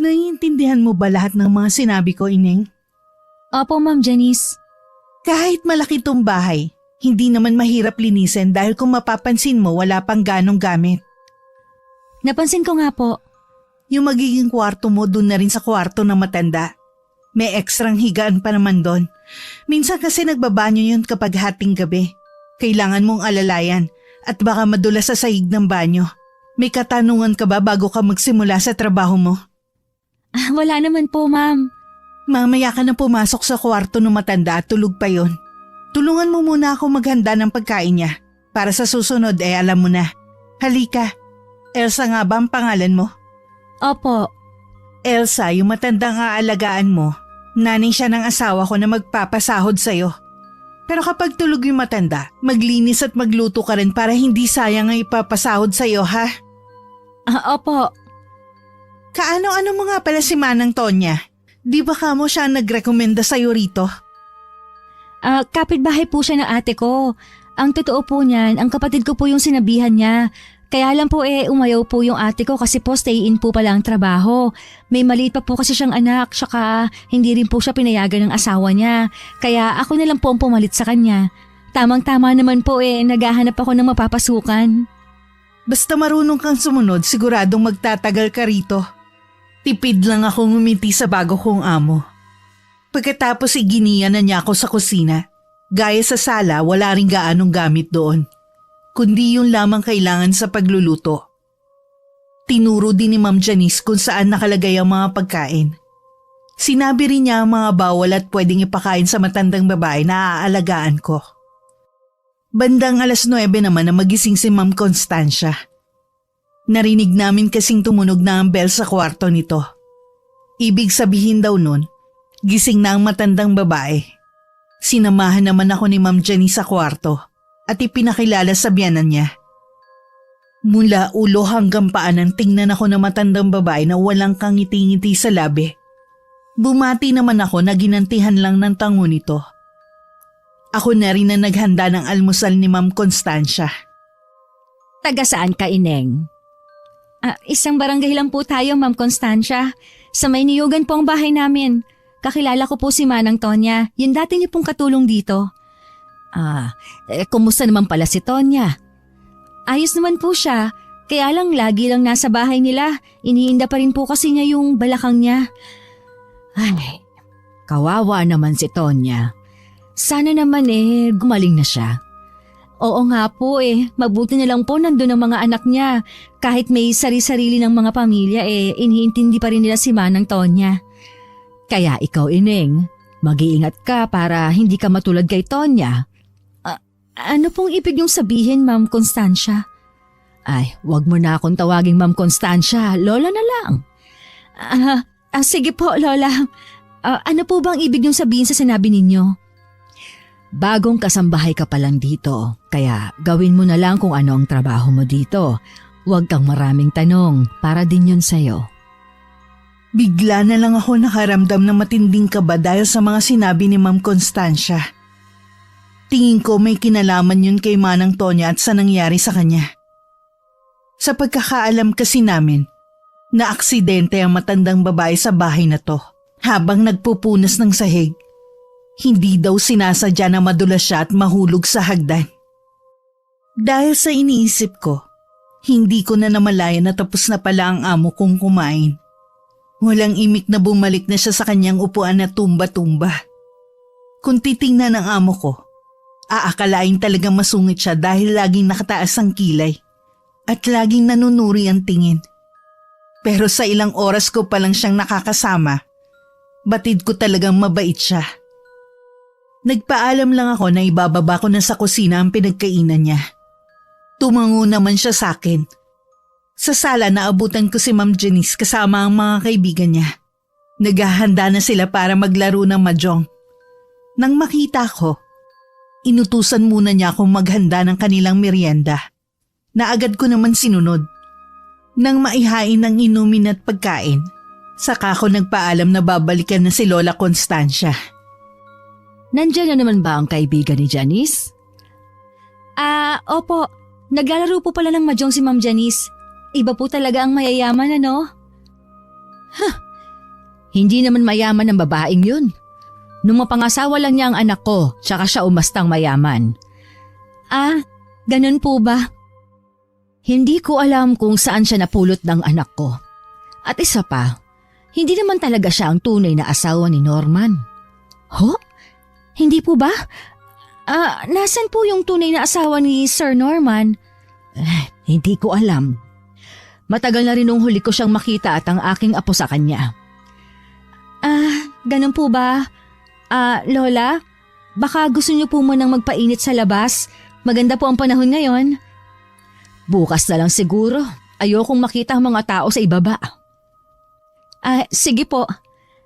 Naiintindihan mo ba lahat ng mga sinabi ko, Ineng? Opo, Ma'am Janice. Kahit malaki tong bahay, hindi naman mahirap linisin dahil kung mapapansin mo wala pang ganong gamit. Napansin ko nga po. Yung magiging kwarto mo dun na rin sa kwarto ng matanda. May ekstrang higaan pa naman doon. Minsan kasi nagbabanyo yun kapag hating gabi. Kailangan mong alalayan at baka madulas sa sahig ng banyo. May katanungan ka ba bago ka magsimula sa trabaho mo? Wala naman po, Ma'am. Mamaya ka na pumasok sa kwarto ng matanda at tulog pa yon. Tulungan mo muna ako maghanda ng pagkain niya. Para sa susunod alam mo na. Halika. Elsa nga ba ang pangalan mo? Opo. Elsa, yung matandang aalagaan mo, nanay siya ng asawa ko na magpapasahod sa'yo. Pero kapag tulog yung matanda, maglinis at magluto ka rin para hindi sayang ang ipapasahod sa'yo, ha? Opo. Kaano-ano mo nga pala si Manang Tonya? Di ba kamo siya nagrekomenda sa'yo rito? Kapitbahay po siya ng ate ko. Ang totoo po niyan, ang kapatid ko po yung sinabihan niya. Kaya lang po umayaw po yung ate ko kasi po stay-in po pala ang trabaho. May maliit pa po kasi siyang anak, tsaka hindi rin po siya pinayagan ng asawa niya. Kaya ako na lang po ang pumalit sa kanya. Tamang-tama naman po naghahanap ako ng mapapasukan. Basta marunong kang sumunod, siguradong magtatagal ka rito. Tipid lang akong ngumiti sa bago kong amo. Pagkatapos iginiya na niya ako sa kusina. Gaya sa sala, wala ring gaanong gamit doon. Kundi yung lamang kailangan sa pagluluto. Tinuro din ni Ma'am Janice kung saan nakalagay ang mga pagkain. Sinabi rin niya ang mga bawal at pwedeng ipakain sa matandang babae na aalagaan ko. Bandang 9:00 naman na magising si Ma'am Constancia. Narinig namin kasing tumunog na ang bell sa kwarto nito. Ibig sabihin daw nun, gising na ang matandang babae. Sinamahan naman ako ni Ma'am Janice sa kwarto at ipinakilala sa biyanan niya. Mula ulo hanggang paanan tingnan ako ng matandang babae na walang kangiti-ngiti sa labi. Bumati naman ako na ginantihan lang ng tango nito. Ako na rin na naghanda ng almusal ni Ma'am Constancia. Taga saan ka, Ineng? Isang barangay lang po tayo, Ma'am Constancia. Sa may niyugan po ang bahay namin. Kakilala ko po si Manang Tonya. Yung dati niyo pong katulong dito. Kumusta naman pala si Tonya? Ayos naman po siya. Kaya lang lagi lang nasa bahay nila. Iniinda pa rin po kasi niya yung balakang niya. Ay, kawawa naman si Tonya. Sana naman gumaling na siya. Oo nga po mabuti na lang po nandun ang mga anak niya. Kahit may sari-sarili ng mga pamilya iniintindi pa rin nila si Manang Tonya. Kaya ikaw, Ineng, mag-iingat ka para hindi ka matulad kay Tonya. Ano pong ibig niyong sabihin, Ma'am Constancia? Ay, wag mo na akong tawaging Ma'am Constancia, Lola na lang. Sige po, Lola. Ano po bang ibig niyong sabihin sa sinabi ninyo? Bagong kasambahay ka pa lang dito, kaya gawin mo na lang kung ano ang trabaho mo dito. Huwag kang maraming tanong, para din yun sa'yo. Bigla na lang ako nakaramdam ng matinding kaba dahil sa mga sinabi ni Ma'am Constancia. Tingin ko may kinalaman yun kay Manang Tonya at sa nangyari sa kanya. Sa pagkakaalam kasi namin, naaksidente ang matandang babae sa bahay na to habang nagpupunas ng sahig. Hindi daw sinasadya na madulas siya at mahulog sa hagdan. Dahil sa iniisip ko, hindi ko na namalayan na tapos na pala ang amo kong kumain. Walang imik na bumalik na siya sa kanyang upuan na tumba-tumba. Kung titingnan ng amo ko, aakalain talagang masungit siya dahil laging nakataas ang kilay at laging nanunuri ang tingin. Pero sa ilang oras ko pa lang siyang nakakasama, batid ko talagang mabait siya. Nagpaalam lang ako na ibababa ko na sa kusina ang pinagkainan niya. Tumango naman siya sa akin. Sa sala naabutan ko si Ma'am Janice kasama ang mga kaibigan niya. Naghahanda na sila para maglaro ng mahjong. Nang makita ko, inutusan muna niya akong maghanda ng kanilang merienda. Na agad ko naman sinunod. Nang maihain ng inumin at pagkain, saka ko nagpaalam na babalikan na si Lola Constancia. Nandiyan na naman ba ang kaibigan ni Janice? Opo. Naglalaro po pala ng mahjong si Ma'am Janice. Iba po talaga ang mayayaman, ano? Hindi naman mayaman ang babaeng yun. Nung mapangasawa lang niya ang anak ko, tsaka siya umastang mayaman. Ah, ganun po ba? Hindi ko alam kung saan siya napulot ng anak ko. At isa pa, hindi naman talaga siya ang tunay na asawa ni Norman. Ho? Hindi po ba? Nasan po yung tunay na asawa ni Sir Norman? Hindi ko alam. Matagal na rin nung huli ko siyang makita at ang aking apo sa kanya. Ganun po ba? Lola, baka gusto niyo po munang magpainit sa labas. Maganda po ang panahon ngayon. Bukas na lang siguro. Ayokong makita ang mga tao sa ibaba. Sige po.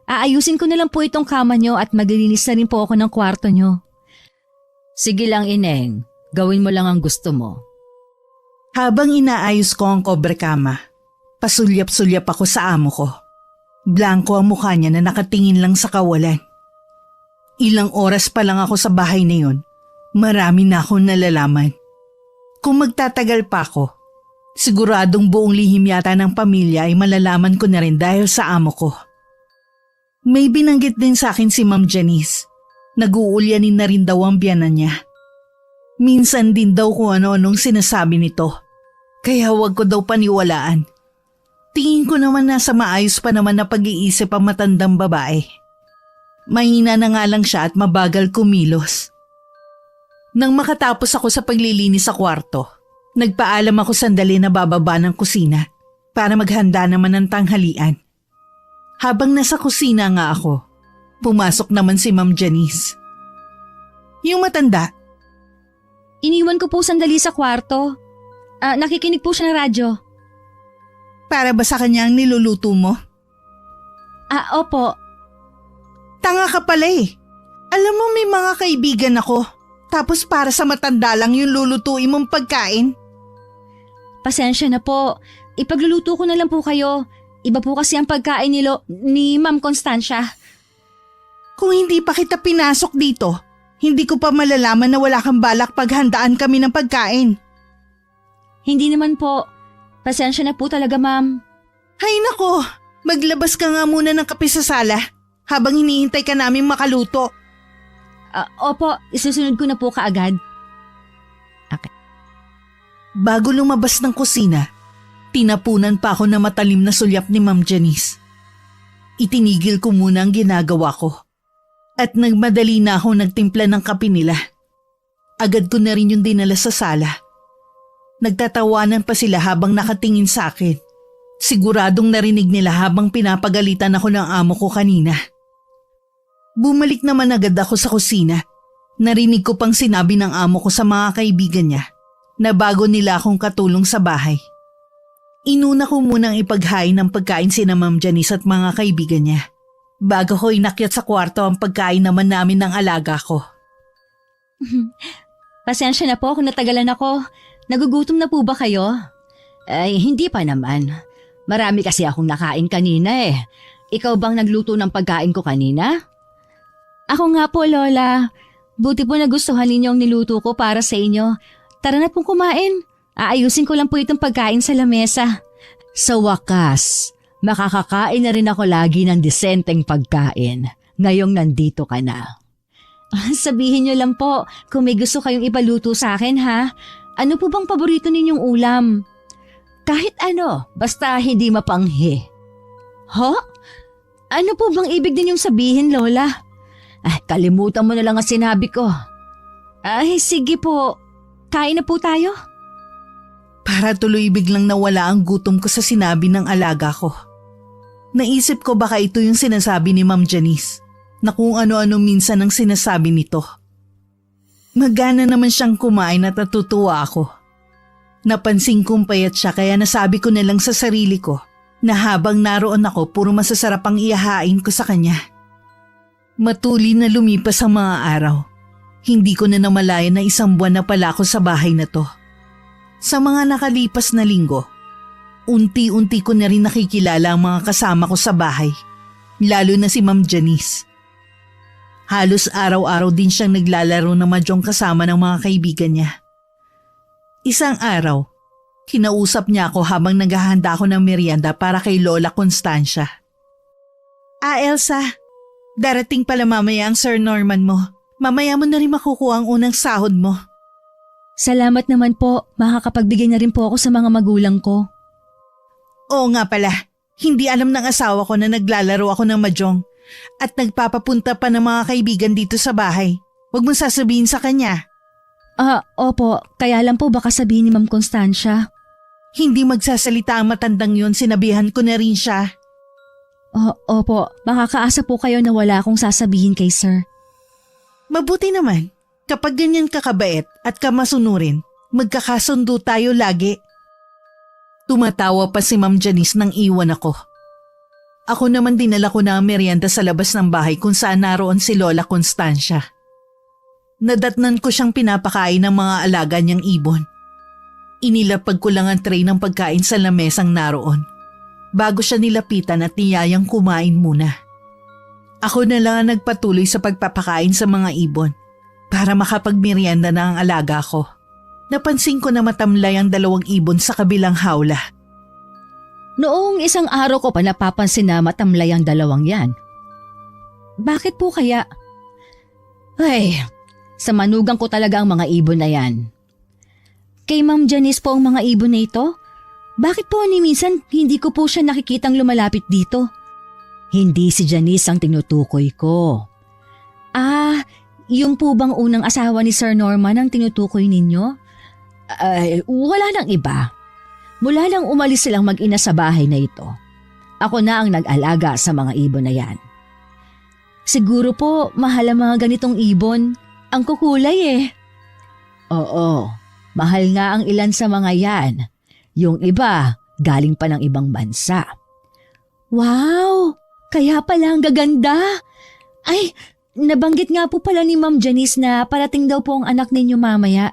Aayusin ko na lang po itong kama niyo at maglilinis na rin po ako ng kwarto niyo. Sige lang, Ineng. Gawin mo lang ang gusto mo. Habang inaayos ko ang kobrekama, pasulyap-sulyap ako sa amo ko. Blanko ang mukha niya na nakatingin lang sa kawalan. Ilang oras pa lang ako sa bahay na yun, marami na akong nalalaman. Kung magtatagal pa ako, siguradong buong lihim yata ng pamilya ay malalaman ko na rin dahil sa amo ko. May binanggit din sa akin si Ma'am Janice. Nag-uulyanin na rin daw ang biyanan niya. Minsan din daw kung ano-anong sinasabi nito. Kaya huwag ko daw paniwalaan. Tingin ko naman nasa maayos pa naman na pag-iisip ang matandang babae. Mahina na nga lang siya at mabagal kumilos. Nang makatapos ako sa paglilinis sa kwarto, nagpaalam ako sandali na bababa ng kusina para maghanda naman ng tanghalian. Habang nasa kusina nga ako, pumasok naman si Ma'am Janice. Yung matanda. Iniwan ko po sandali sa kwarto. Nakikinig po siya ng radyo. Para ba sa kanya ang niluluto mo? Opo. Tanga ka pala eh. Alam mo may mga kaibigan ako. Tapos para sa matanda lang yung lulutuin mong pagkain. Pasensya na po. Ipagluluto ko na lang po kayo. Iba po kasi ang pagkain ni Ma'am Constancia. Kung hindi pa kita pinasok dito, hindi ko pa malalaman na wala kang balak paghandaan kami ng pagkain. Hindi naman po. Pasensya na po talaga, ma'am. Hay nako, maglabas ka nga muna ng kape sa sala habang hinihintay ka namin makaluto. Opo, isusunod ko na po kaagad. Okay. Bago lumabas ng kusina, tinapunan pa ako na matalim na sulyap ni Ma'am Janice. Itinigil ko muna ang ginagawa ko at nagmadali na ako nagtimpla ng kape nila. Agad ko na rin yung dinala sa sala. Nagtatawanan pa sila habang nakatingin sa akin. Siguradong narinig nila habang pinapagalitan ako ng amo ko kanina. Bumalik naman agad ako sa kusina. Narinig ko pang sinabi ng amo ko sa mga kaibigan niya na bago nila akong katulong sa bahay. Inuna ko munang ipaghain ng pagkain sina Ma'am Janice at mga kaibigan niya. Bago ko inakyat sa kwarto ang pagkain naman namin ng alaga ko. Pasensya na po kung natagalan ako. Nagugutom na po ba kayo? Ay, hindi pa naman. Marami kasi akong nakain kanina eh. Ikaw bang nagluto ng pagkain ko kanina? Ako nga po, Lola. Buti po nagustuhan ninyo ang niluto ko para sa inyo. Tara na pong kumain. Aayusin ko lang po itong pagkain sa lamesa. Sa wakas, makakakain na rin ako lagi ng disenteng pagkain. Ngayong nandito ka na. Sabihin niyo lang po kung may gusto kayong ipaluto sa akin, ha? Ano po bang paborito ninyong ulam? Kahit ano, basta hindi mapanghi. Ho? Ano po bang ibig ninyong sabihin, Lola? Kalimutan mo na lang ang sinabi ko. Ay, sige po. Kain na po tayo. Para tuloy biglang nawala ang gutom ko sa sinabi ng alaga ko. Naisip ko baka ito yung sinasabi ni Ma'am Janice na kung ano-ano minsan ang sinasabi nito. Magana naman siyang kumain at natutuwa ako. Napansin kong payat siya kaya nasabi ko na lang sa sarili ko na habang naroon ako puro masasarap ang ihahain ko sa kanya. Matuli na lumipas ang mga araw. Hindi ko na namalayan na 1 buwan na pala ako sa bahay na to. Sa mga nakalipas na linggo, unti-unti ko na rin nakikilala ang mga kasama ko sa bahay, lalo na si Ma'am Janice. Halos araw-araw din siyang naglalaro na mahjong kasama ng mga kaibigan niya. Isang araw, kinausap niya ako habang naghahanda ako ng merienda para kay Lola Constancia. Elsa, darating pala mamaya ang Sir Norman mo. Mamaya mo na rin makukuha ang unang sahod mo. Salamat naman po, makakapagbigay na rin po ako sa mga magulang ko. Oo nga pala, hindi alam ng asawa ko na naglalaro ako ng mahjong at nagpapapunta pa ng mga kaibigan dito sa bahay. Huwag mong sasabihin sa kanya. Opo, kaya lang po baka sabihin ni Ma'am Constancia. Hindi magsasalita ang matandang yun, sinabihan ko na rin siya. Opo, makakaasa po kayo na wala akong sasabihin kay sir. Mabuti naman, kapag ganyan kakabait at kamasunurin, magkakasundo tayo lagi. Tumatawa pa si Ma'am Janice nang iwan ako. Ako naman dinala ko na ang merienda sa labas ng bahay kung saan naroon si Lola Constancia. Nadatnan ko siyang pinapakain ng mga alaga niyang ibon. Inilapag ko lang ang tray ng pagkain sa lamesang naroon bago siya nilapitan at niyayang kumain muna. Ako na lang ang nagpatuloy sa pagpapakain sa mga ibon para makapagmerienda na ang alaga ko. Napansin ko na matamlay ang 2 ibon sa kabilang hawla. Noong isang araw ko pa napapansin na matamlay ang 2 yan. Bakit po kaya? Ay, sa manugang ko talaga ang mga ibon na yan. Kay Ma'am Janice po ang mga ibon na ito? Bakit po ni minsan hindi ko po siya nakikitang lumalapit dito? Hindi si Janice ang tinutukoy ko. Yung po bang unang asawa ni Sir Norman ang tinutukoy ninyo? Wala nang iba. Mula lang umalis silang mag-ina sa bahay na ito, ako na ang nag-alaga sa mga ibon na yan. Siguro po mahal ang mga ganitong ibon. Ang kukulay eh. Oo, mahal nga ang ilan sa mga yan. Yung iba, galing pa ng ibang bansa. Wow! Kaya pala ang gaganda. Ay, nabanggit nga po pala ni Ma'am Janice na parating daw po ang anak ninyo mamaya.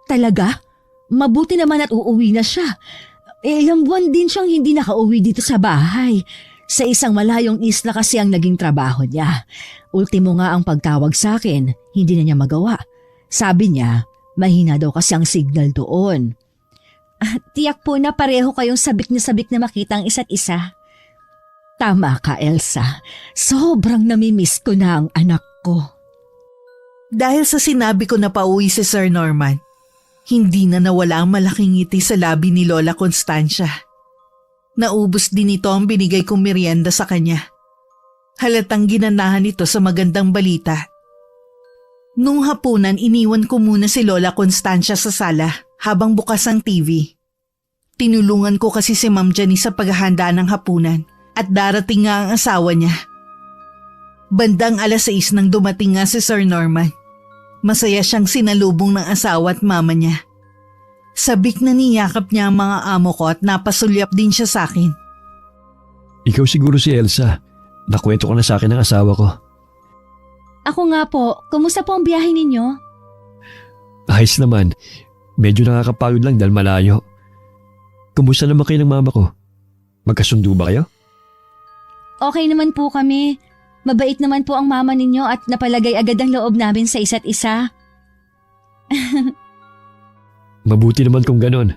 Talaga? Mabuti naman at uuwi na siya. Ilang buwan din siyang hindi nakauwi dito sa bahay. Sa isang malayong isla kasi ang naging trabaho niya. Ultimo nga ang pagtawag sa akin, hindi na niya magawa. Sabi niya, mahina daw kasi ang signal doon. Tiyak po na pareho kayong sabik na makita ang isa't isa. Tama ka, Elsa. Sobrang namimiss ko na ang anak ko. Dahil sa sinabi ko na pauwi si Sir Norman, hindi na nawala ang malaking ngiti sa labi ni Lola Constancia. Naubos din ito ang binigay kong merienda sa kanya. Halatang ginanahan ito sa magandang balita. Nung hapunan, iniwan ko muna si Lola Constancia sa sala habang bukas ang TV. Tinulungan ko kasi si Ma'am Janice sa paghahanda ng hapunan. At darating nga ang asawa niya. Bandang 6:00 nang dumating nga si Sir Norman. Masaya siyang sinalubong ng asawa at mama niya. Sabik na niyakap niya ang mga amo ko at napasulyap din siya sa akin. Ikaw siguro si Elsa. Nakwento ko na sa akin ng asawa ko. Ako nga po, kumusta po ang biyahe ninyo? Ayos naman. Medyo nakakapagod lang dahil malayo. Kumusta naman kayo ng mama ko? Magkasundo ba kayo? Okay naman po kami. Mabait naman po ang mama ninyo at napalagay agad ang loob namin sa isa't isa. Mabuti naman kung ganon.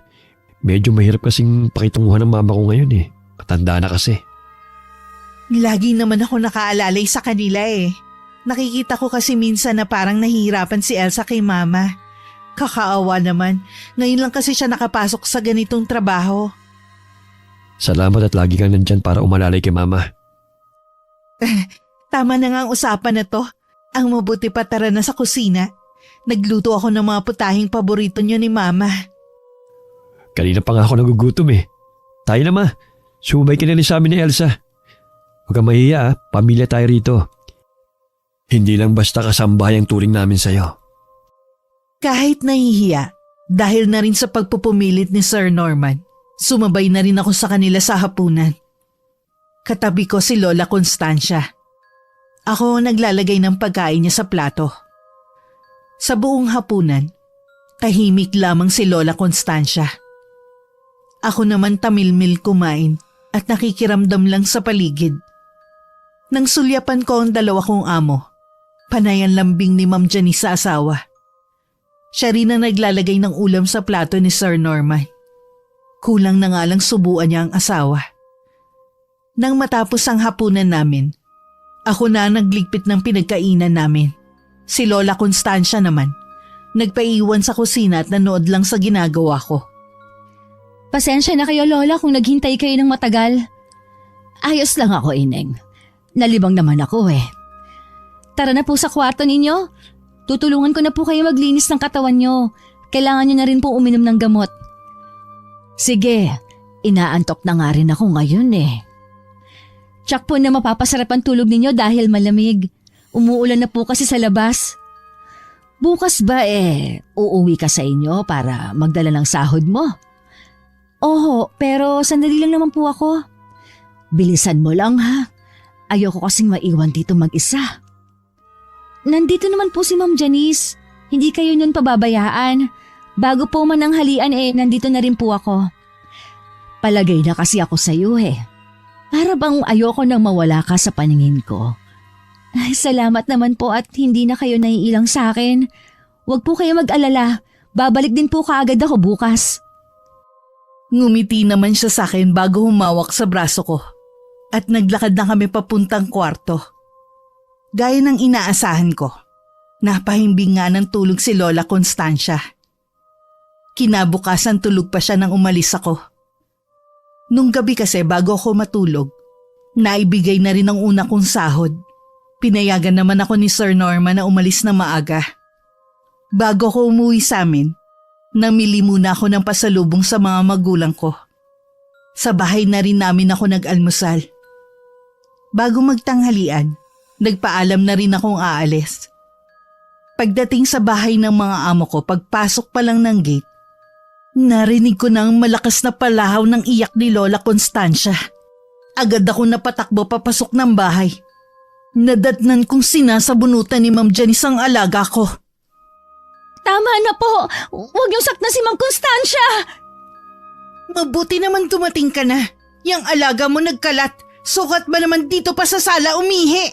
Medyo mahirap kasing pakitunguhan ng mama ko ngayon eh. Matanda na kasi. Lagi naman ako nakaalalay sa kanila eh. Nakikita ko kasi minsan na parang nahihirapan si Elsa kay mama. Kakaawa naman. Ngayon lang kasi siya nakapasok sa ganitong trabaho. Salamat at lagi kang nandyan para umalalay kay mama. Tama na nga ang usapan na to. Ang mabuti pa tara na sa kusina. Nagluto ako ng mga putahing paborito niyo ni mama. Kanina pa nga ako nagugutom eh. Tayo na ma. Sumabay ka na rin sa amin ni Elsa. Huwag kang mahiya, pamilya tayo rito. Hindi lang basta kasambahay ang turing namin sa'yo. Kahit nahihiya, dahil na rin sa pagpupumilit ni Sir Norman, sumabay na rin ako sa kanila sa hapunan. Katabi ko si Lola Constancia. Ako naglalagay ng pagkain niya sa plato. Sa buong hapunan, tahimik lamang si Lola Constancia. Ako naman tamilmil kumain at nakikiramdam lang sa paligid. Nang sulyapan ko ang 2 kong amo, panay ang lambing ni Ma'am Janice sa asawa. Siya rin ang naglalagay ng ulam sa plato ni Sir Norman. Kulang na nga lang subuan niya ang asawa. Nang matapos ang hapunan namin, ako na ang nagligpit ng pinagkainan namin. Si Lola Constancia naman, nagpaiwan sa kusina at nanood lang sa ginagawa ko. Pasensya na kayo, Lola, kung naghintay kayo ng matagal. Ayos lang ako, Ineng. Nalibang naman ako eh. Tara na po sa kwarto ninyo. Tutulungan ko na po kayo maglinis ng katawan nyo. Kailangan nyo na rin po uminom ng gamot. Sige, inaantok na nga rin ako ngayon eh. Tsak po na mapapasarap ang tulog ninyo dahil malamig. Umuulan na po kasi sa labas. Bukas ba uuwi ka sa inyo para magdala ng sahod mo? Oo, pero sandali lang naman po ako. Bilisan mo lang ha. Ayoko kasing maiwan dito mag-isa. Nandito naman po si Ma'am Janice. Hindi kayo nun pababayaan. Bago po man ang halian nandito na rin po ako. Palagay na kasi ako sa iyo eh. Para bang ayoko nang mawala ka sa paningin ko. Ay, salamat naman po at hindi na kayo naiilang sa akin. Huwag po kayo mag-alala. Babalik din po kaagad ako bukas. Ngumiti naman siya sa akin bago humawak sa braso ko. At naglakad na kami papuntang kwarto. Gaya ng inaasahan ko, napahimbing nga ng tulog si Lola Constancia. Kinabukasan tulog pa siya nang umalis ako. Nung gabi kasi bago ako matulog, naibigay na rin ang una kong sahod. Pinayagan naman ako ni Sir Norman na umalis na maaga. Bago ko umuwi sa amin, namili muna ako ng pasalubong sa mga magulang ko. Sa bahay na rin namin ako nag-almusal. Bago magtanghalian, nagpaalam na rin akong aalis. Pagdating sa bahay ng mga amo ko, pagpasok pa lang ng gate, narinig ko na ang malakas na palahaw ng iyak ni Lola Constancia. Agad ako napatakbo papasok ng bahay. Nadatnan kong sinasabunutan ni Ma'am Janice ang alaga ko. Tama na po! Huwag niyong saktan si Ma'am Constancia! Mabuti naman dumating ka na. Yang alaga mo nagkalat. Sukat ba naman dito pa sa sala umihi?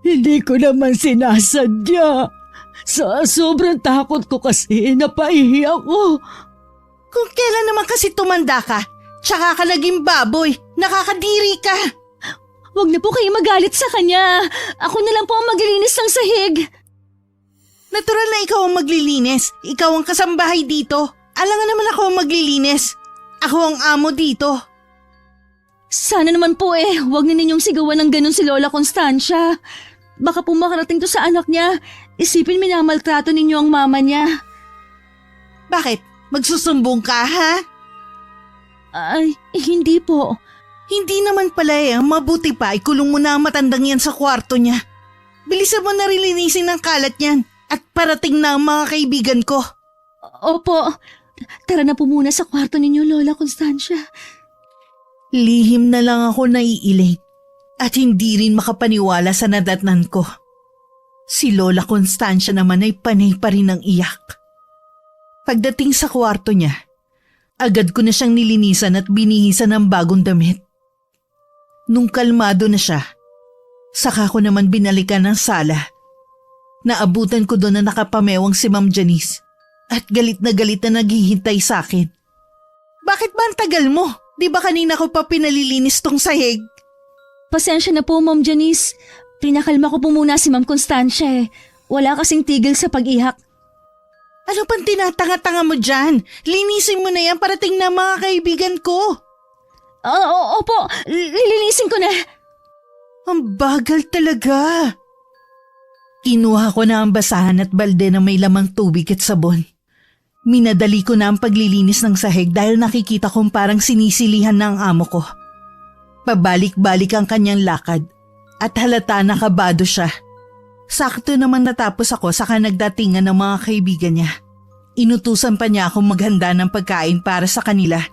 Hindi ko naman sinasadya. Sa sobrang takot ko kasi napaihi ako. Kung kailan naman kasi tumanda ka, tsaka ka naging baboy, nakakadiri ka. Huwag na po kayo magalit sa kanya. Ako na lang po ang maglilinis ng sahig. Natural na ikaw ang maglilinis. Ikaw ang kasambahay dito. Alangan naman ako ang maglilinis. Ako ang amo dito. Sana naman po huwag na ninyong sigawan ng ganun si Lola Constancia. Baka po makarating to sa anak niya. Isipin minamaltrato ninyo ang mama niya. Bakit? Magsusumbong ka, ha? Ay, hindi po. Hindi naman pala mabuti pa ikulong mo na ang matandang yan sa kwarto niya. Bilisan mo na rin linisin ang kalat niyan at parating na ang mga kaibigan ko. Opo. Tara na po muna sa kwarto ninyo, Lola Constancia. Lihim na lang ako naiiling at hindi rin makapaniwala sa nadatnan ko. Si Lola Constancia naman ay panay pa rin ng iyak. Pagdating sa kwarto niya, agad ko na siyang nilinisan at binihisan ng bagong damit. Nung kalmado na siya, saka ko naman binalikan ng sala. Naabutan ko doon na nakapamewang si Ma'am Janice at galit na naghihintay sa akin. Bakit ba ang tagal mo? Di ba kanina ko pa pinalilinis tong sahig? Pasensya na po, Ma'am Janice. Pinakalma ko po muna si Ma'am Constancia. Wala kasing tigil sa pag-ihak. Ano pang tinatanga-tanga mo dyan? Linisin mo na yan para tingnan mga kaibigan ko. Opo, lilinisin ko na. Ang bagal talaga. Kinuha ko na ang basahan at balde na may lamang tubig at sabon. Minadali ko na ang paglilinis ng sahig dahil nakikita kong parang sinisilihan na ang amo ko. Pabalik-balik ang kanyang lakad at halata na kabado siya. Sakto naman natapos ako saka nagdatingan ng mga kaibigan niya. Inutusan pa niya akong maghanda ng pagkain para sa kanila.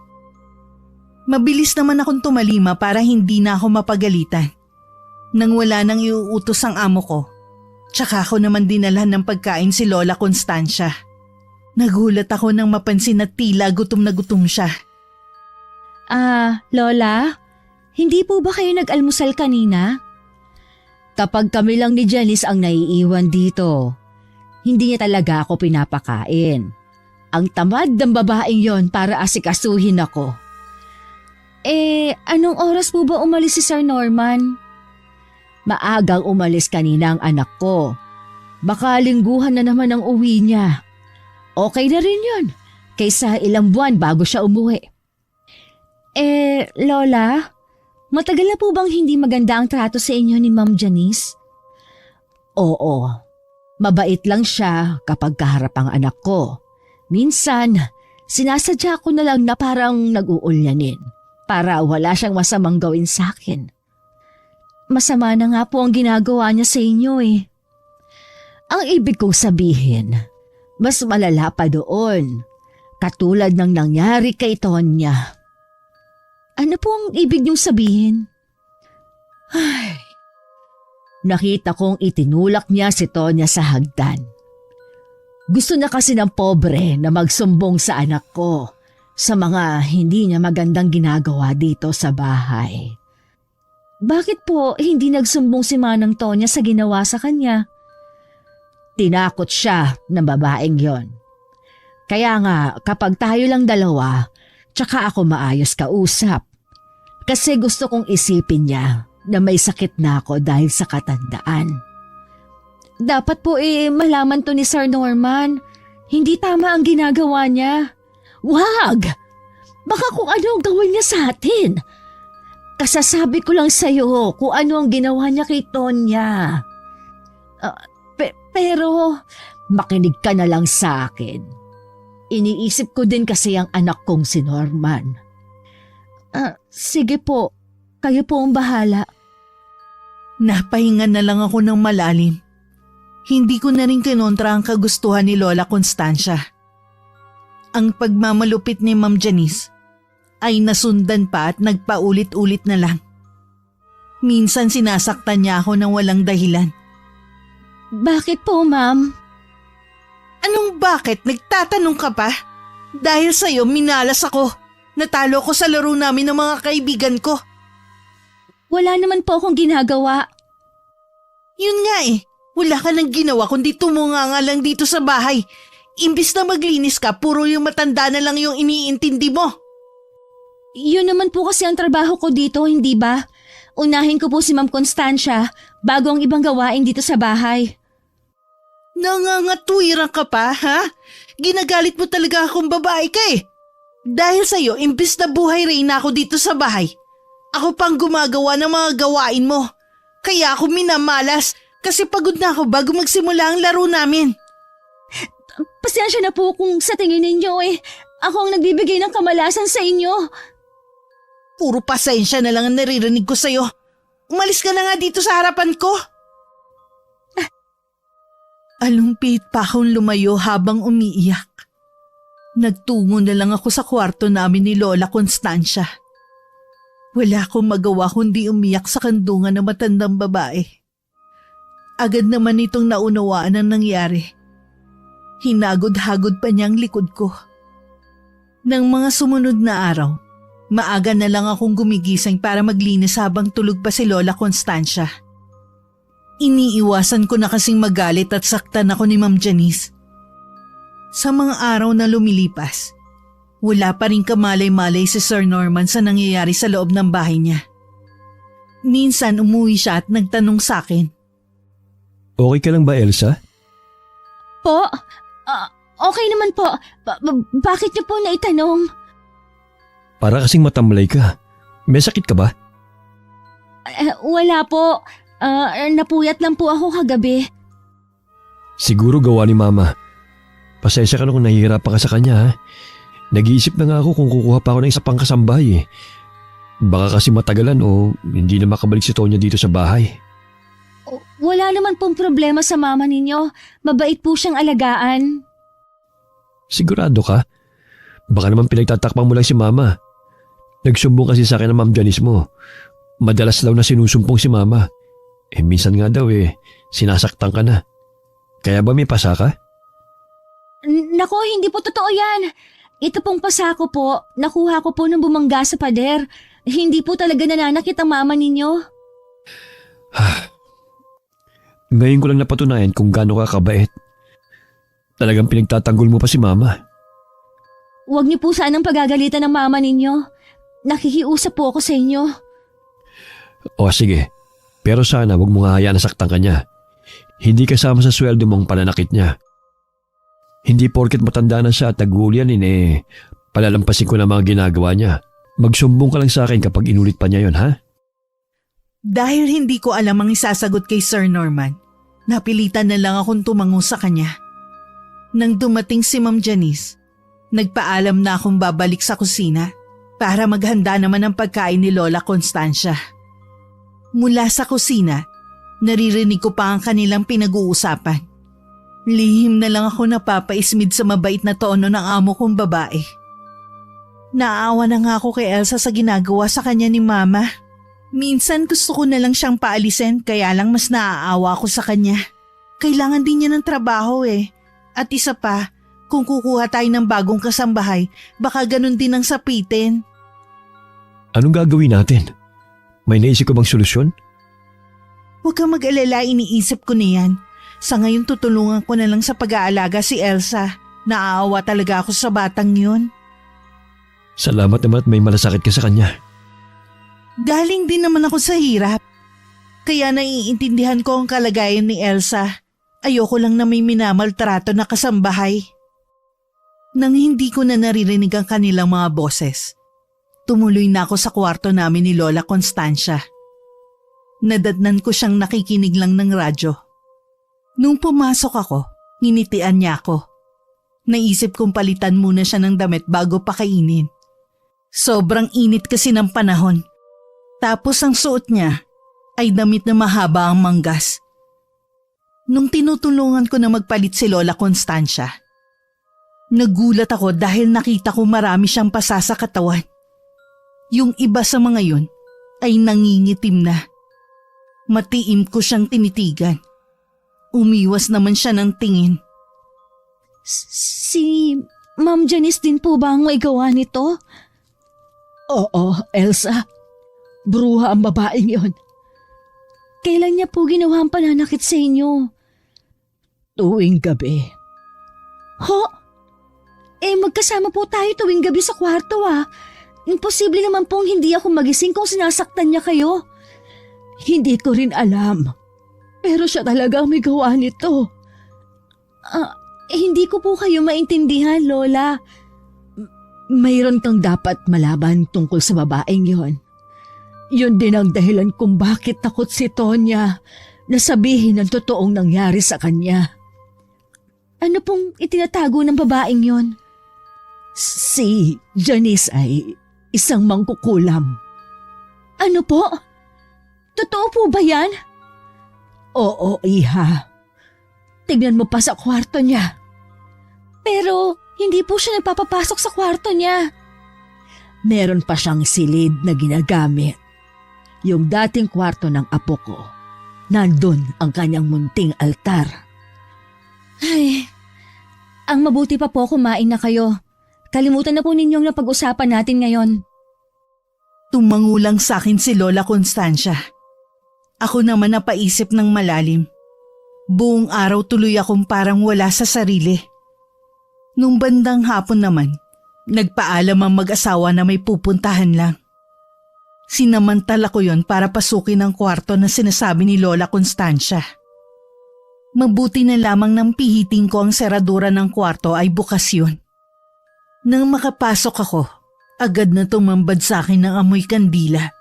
Mabilis naman akong tumalima para hindi na ako mapagalitan. Nang wala nang iuutos ang amo ko, tsaka ako naman dinalhan ng pagkain si Lola Constancia. Nagulat ako nang mapansin na tila gutom na gutom siya. Lola, hindi po ba kayo nag-almusal kanina? Kapag kami lang ni Janice ang naiiwan dito, hindi niya talaga ako pinapakain. Ang tamad ng babaeng yon para asikasuhin ako. Anong oras po ba umalis si Sir Norman? Maagang umalis kanina ang anak ko. Baka lingguhan na naman ang uwi niya. Okay na rin yun, kaysa ilang buwan bago siya umuwi. Lola, matagal na po bang hindi maganda ang trato sa inyo ni Ma'am Janice? Oo, mabait lang siya kapag kaharap ang anak ko. Minsan, sinasadya ko na lang na parang nag-uulyanin para wala siyang masamang gawin sa akin. Masama na nga po ang ginagawa niya sa inyo eh. Ang ibig kong sabihin, mas malala pa doon. Katulad ng nangyari kay Tonya. Ano po ang ibig niyong sabihin? Ay, nakita kong itinulak niya si Tonya sa hagdan. Gusto na kasi ng pobre na magsumbong sa anak ko sa mga hindi niya magandang ginagawa dito sa bahay. Bakit po hindi nagsumbong si Manang Tonya sa ginawa sa kanya? Tinakot siya ng babaeng yon. Kaya nga kapag tayo lang dalawa, tsaka ako maayos kausap. Kasi gusto kong isipin niya na may sakit na ako dahil sa katandaan. Dapat po malaman to ni Sir Norman. Hindi tama ang ginagawa niya. Wag! Baka kung ano ang gawin niya sa atin. Kasasabi ko lang sa'yo kung ano ang ginawa niya kay Tonya. Pero makinig ka na lang sa akin. Iniisip ko din kasi ang anak kong si Norman. Sige po, kayo po ang bahala. Napahinga na lang ako ng malalim. Hindi ko na rin kinontra ang kagustuhan ni Lola Constancia. Ang pagmamalupit ni Ma'am Janice ay nasundan pa at nagpaulit-ulit na lang. Minsan sinasaktan niya ako ng walang dahilan. Bakit po, ma'am? Anong bakit? Nagtatanong ka pa? Dahil sa'yo minalas ako. Natalo ko sa laro namin ng mga kaibigan ko. Wala naman po akong ginagawa. Yun nga eh. Wala ka nang ginawa kundi tumunga nga lang dito sa bahay. Imbis na maglinis ka, puro yung matanda na lang yung iniintindi mo. Yun naman po kasi ang trabaho ko dito, hindi ba? Unahin ko po si Ma'am Constancia bago ang ibang gawain dito sa bahay. Nangangatwiran ka pa, ha? Ginagalit mo talaga akong babae ka eh. Dahil sa'yo, imbis na buhay reyna ako dito sa bahay, ako pang gumagawa ng mga gawain mo. Kaya ako minamalas kasi pagod na ako bago magsimula ang laro namin. Pasensya na po kung sa tingin ninyo ako ang nagbibigay ng kamalasan sa inyo. Puro pasensya na lang ang naririnig ko sa'yo. Umalis ka na nga dito sa harapan ko. Alumpit pa akong lumayo habang umiiyak. Nagtungo na lang ako sa kwarto namin ni Lola Constancia. Wala akong magawa kundi umiyak sa kandungan ng matandang babae. Agad naman itong naunawaan ang nangyari. Hinagod-hagod pa niya ang likod ko. Nang mga sumunod na araw, maaga na lang akong gumigising para maglinis habang tulog pa si Lola Constancia. Iniiwasan ko na kasing magalit at saktan ako ni Ma'am Janice. Sa mga araw na lumilipas, wala pa rin kamalay-malay si Sir Norman sa nangyayari sa loob ng bahay niya. Minsan umuwi siya at nagtanong sa akin. Okay ka lang ba, Elsa? Po? Okay naman po. Bakit niyo po naitanong? Para kasing matamlay ka. May sakit ka ba? Wala po. Napuyat lang po ako kagabi. Siguro gawa ni Mama. Pasensya ka na kung nahihirapan ka sa kanya, ha? Nag-iisip na nga ako kung kukuha pa ako ng isa pang kasambahay, eh. Baka kasi matagalan o hindi na makabalik si Tonya dito sa bahay. Wala naman pong problema sa mama ninyo. Mabait po siyang alagaan. Sigurado ka? Baka naman pinagtatakpang mo lang si Mama. Nagsumbong kasi sa akin ng Ma'am Janice mo. Madalas daw na sinusumpong si Mama. Minsan nga daw sinasaktan ka na. Kaya ba may pasa ka? Nako, hindi po totoo yan. Ito pong pasa ko po, nakuha ko po nung bumangga sa pader. Hindi po talaga nananakit ang mama ninyo. Ngayon ko lang napatunayan kung gaano ka kabait. Talagang pinagtatanggol mo pa si Mama. Huwag niyo po sanang pagagalitan ng mama ninyo. nakikiusap po ako sa inyo. O sige, pero sana wag mo nga hayaan na saktan ka niya. Hindi kasama sa sweldo mong pananakit niya. Hindi porket matanda na siya at naghulianin palalampasin ko na mga ginagawa niya. Magsumbong ka lang sa akin kapag inulit pa niya yon, ha? Dahil hindi ko alam ang isasagot kay Sir Norman, napilitan na lang akong tumango sa kanya. Nang dumating si Ma'am Janice, nagpaalam na akong babalik sa kusina para maghanda naman ng pagkain ni Lola Constancia. Mula sa kusina, naririnig ko pa ang kanilang pinag-uusapan. Lihim na lang ako napapaismid sa mabait na tono ng amo kong babae. Naawa na nga ako kay Elsa sa ginagawa sa kanya ni Mama. Minsan gusto ko na lang siyang paalisin kaya lang mas naaawa ako sa kanya. Kailangan din niya ng trabaho At isa pa, kung kukuha tayo ng bagong kasambahay, baka ganun din ang sapitin. Anong gagawin natin? May naisip ko bang solusyon? Huwag kang mag-alala, iniisip ko niyan. Sa ngayon tutulungan ko na lang sa pag-aalaga si Elsa. Naaawa talaga ako sa batang yun. Salamat naman at may malasakit ka sa kanya. Galing din naman ako sa hirap. Kaya naiintindihan ko ang kalagayan ni Elsa. Ayoko lang na may minamaltrato na kasambahay. Nang hindi ko na naririnig ang kanilang mga boses, tumuloy na ako sa kwarto namin ni Lola Constancia. Nadatnan ko siyang nakikinig lang ng radyo. Nung pumasok ako, nginitian niya ako. Naisip kong palitan muna siya ng damit bago pakainin. Sobrang init kasi ng panahon. Tapos ang suot niya ay damit na mahaba ang manggas. Nung tinutulungan ko na magpalit si Lola Constancia, nagulat ako dahil nakita ko marami siyang pasa sa katawan. Yung iba sa mga yun ay nangingitim na. Matiim ko siyang tinitigan. Umiwas naman siya ng tingin. Si Ma'am Janice din po ba ang may gawa nito? Oo, Elsa. Bruha ang babaeng yon. Kailan niya po ginawa ang pananakit sa inyo? Tuwing gabi. Ho? Magkasama po tayo tuwing gabi sa kwarto Imposible naman pong hindi ako magising kung sinasaktan niya kayo. Hindi ko rin alam. Pero siya talaga ang may gawa nito. Hindi ko po kayo maintindihan, Lola. Mayroon kang dapat malaman tungkol sa babaeng yon. Yun din ang dahilan kung bakit takot si Tonya na sabihin ang totoong nangyari sa kanya. Ano pong itinatago ng babaeng yon? Si Janice ay isang mangkukulam. Ano po? Totoo po ba yan? Oo, iha. Tignan mo pa sa kwarto niya. Pero hindi po siya nagpapapasok sa kwarto niya. Meron pa siyang silid na ginagamit. Yung dating kwarto ng apo ko. Nandun ang kanyang munting altar. Ay, ang mabuti pa po kumain na kayo. Kalimutan na po ninyong napag-usapan natin ngayon. Tumangulang sa akin si Lola Constancia. Ako naman napaisip ng malalim. Buong araw tuloy akong parang wala sa sarili. Nung bandang hapon naman, nagpaalam ang mag-asawa na may pupuntahan lang. Sinamantala ko yon para pasukin ang kwarto na sinasabi ni Lola Constancia. Mabuti na lamang nang pihiting ko ang seradura ng kwarto ay bukas yun. Nang makapasok ako, agad na tumambad sa akin ng amoy kandila.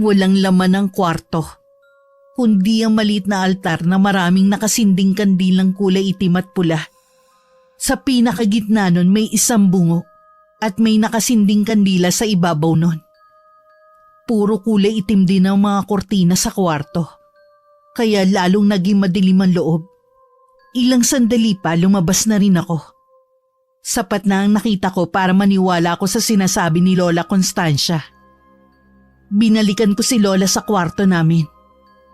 Walang laman ang kwarto, kundi ang maliit na altar na maraming nakasinding kandilang kulay itim at pula. Sa pinakagitna nun may isang bungo at may nakasinding kandila sa ibabaw nun. Puro kulay itim din ang mga kortina sa kwarto, kaya lalong naging madilim ang loob. Ilang sandali pa lumabas na rin ako. Sapat na ang nakita ko para maniwala ako sa sinasabi ni Lola Constancia. Binalikan ko si Lola sa kwarto namin.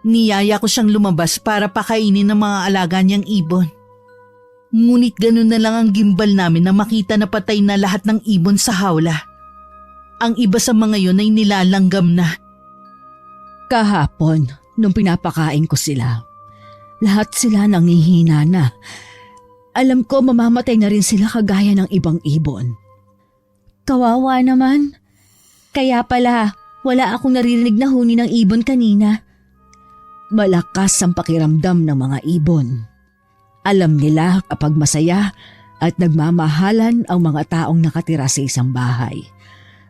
Niyaya ko siyang lumabas para pakainin ng mga alaga niyang ibon. Ngunit ganun na lang ang gimbal namin na makita na patay na lahat ng ibon sa hawla. Ang iba sa mga yun ay nilalanggam na. Kahapon, nung pinapakain ko sila, lahat sila nangihina na. Alam ko mamamatay na rin sila kagaya ng ibang ibon. Kawawa naman. Kaya pala, wala akong naririnig na huni ng ibon kanina. Malakas ang pakiramdam ng mga ibon. Alam nila kapag masaya at nagmamahalan ang mga taong nakatira sa isang bahay.